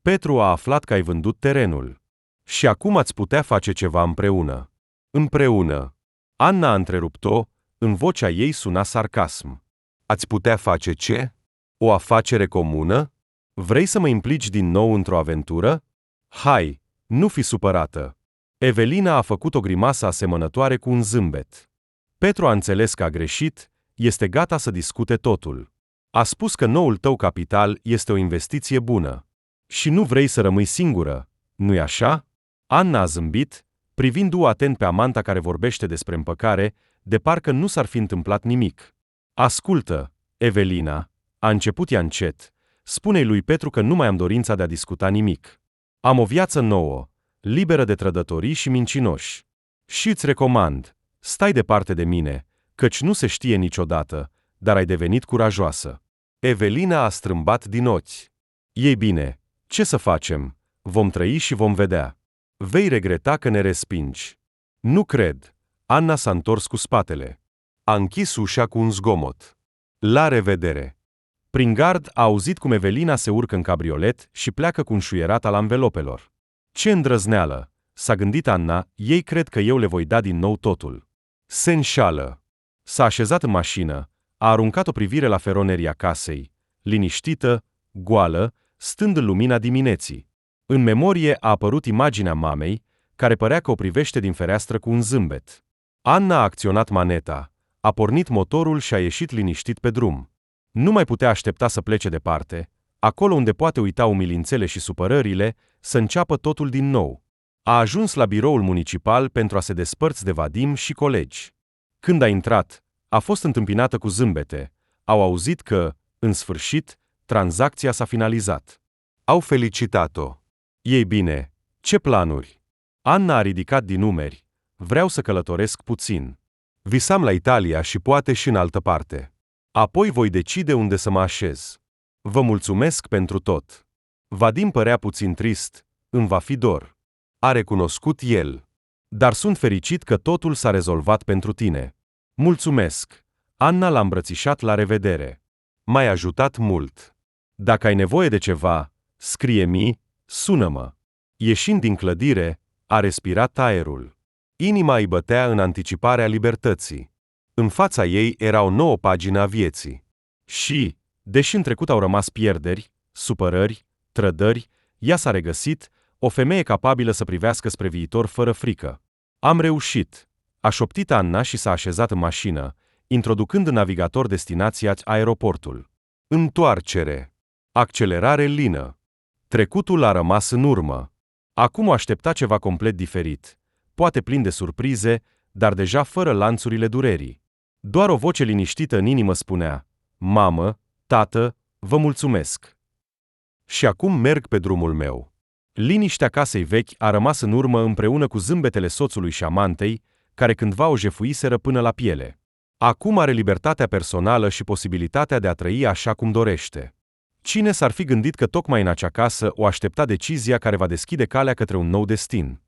Petru a aflat că ai vândut terenul. Și acum ați putea face ceva împreună. Împreună. Anna a întrerupt-o, în vocea ei suna sarcasm. Ați putea face ce? O afacere comună? Vrei să mă implici din nou într-o aventură? Hai, nu fi supărată. Evelina a făcut o grimasă asemănătoare cu un zâmbet. Petru a înțeles că a greșit, este gata să discute totul. A spus că noul tău capital este o investiție bună. Și nu vrei să rămâi singură, nu-i așa? Anna a zâmbit, privindu-o atent pe amanta care vorbește despre împăcare, de parcă nu s-ar fi întâmplat nimic. Ascultă, Evelina, a început ea încet, spune-i lui Petru că nu mai am dorința de a discuta nimic. Am o viață nouă, liberă de trădătorii și mincinoși. Și îți recomand, stai departe de mine, căci nu se știe niciodată, dar ai devenit curajoasă. Evelina a strâmbat din ochi. Ei bine, ce să facem? Vom trăi și vom vedea. Vei regreta că ne respingi. Nu cred. Anna s-a întors cu spatele. A închis ușa cu un zgomot. La revedere. Prin gard a auzit cum Evelina se urcă în cabriolet și pleacă cu un șuierat al anvelopelor. Ce îndrăzneală, s-a gândit Anna, ei cred că eu le voi da din nou totul. Se înșală. S-a așezat în mașină, a aruncat o privire la feroneria casei, liniștită, goală, stând în lumina dimineții. În memorie a apărut imaginea mamei, care părea că o privește din fereastră cu un zâmbet. Anna a acționat maneta, a pornit motorul și a ieșit liniștit pe drum. Nu mai putea aștepta să plece departe, acolo unde poate uita umilințele și supărările, să înceapă totul din nou. A ajuns la biroul municipal pentru a se despărți de Vadim și colegi. Când a intrat, a fost întâmpinată cu zâmbete. Au auzit că, în sfârșit, tranzacția s-a finalizat. Au felicitat-o. Ei bine, ce planuri? Anna a ridicat din numeri. Vreau să călătoresc puțin. Visam la Italia și poate și în altă parte. Apoi voi decide unde să mă așez. Vă mulțumesc pentru tot. Vadim părea puțin trist, îmi va fi dor. A recunoscut el. Dar sunt fericit că totul s-a rezolvat pentru tine. Mulțumesc. Anna l-a îmbrățișat la revedere. M-ai ajutat mult. Dacă ai nevoie de ceva, scrie-mi, sună-mă. Ieșind din clădire, a respirat aerul. Inima îi bătea în anticiparea libertății. În fața ei era o nouă pagină a vieții. Și, deși în trecut au rămas pierderi, supărări, trădări, ea s-a regăsit, o femeie capabilă să privească spre viitor fără frică. Am reușit, a șoptit Anna și s-a așezat în mașină, introducând în navigator destinația aeroportul. Întoarcere. Accelerare lină. Trecutul a rămas în urmă. Acum o aștepta ceva complet diferit, poate plin de surprize, dar deja fără lanțurile durerii. Doar o voce liniștită în inimă spunea: Mamă, tată, vă mulțumesc. Și acum merg pe drumul meu. Liniștea casei vechi a rămas în urmă împreună cu zâmbetele soțului și amantei, care cândva o jefuiseră până la piele. Acum are libertatea personală și posibilitatea de a trăi așa cum dorește. Cine s-ar fi gândit că tocmai în acea casă o aștepta decizia care va deschide calea către un nou destin?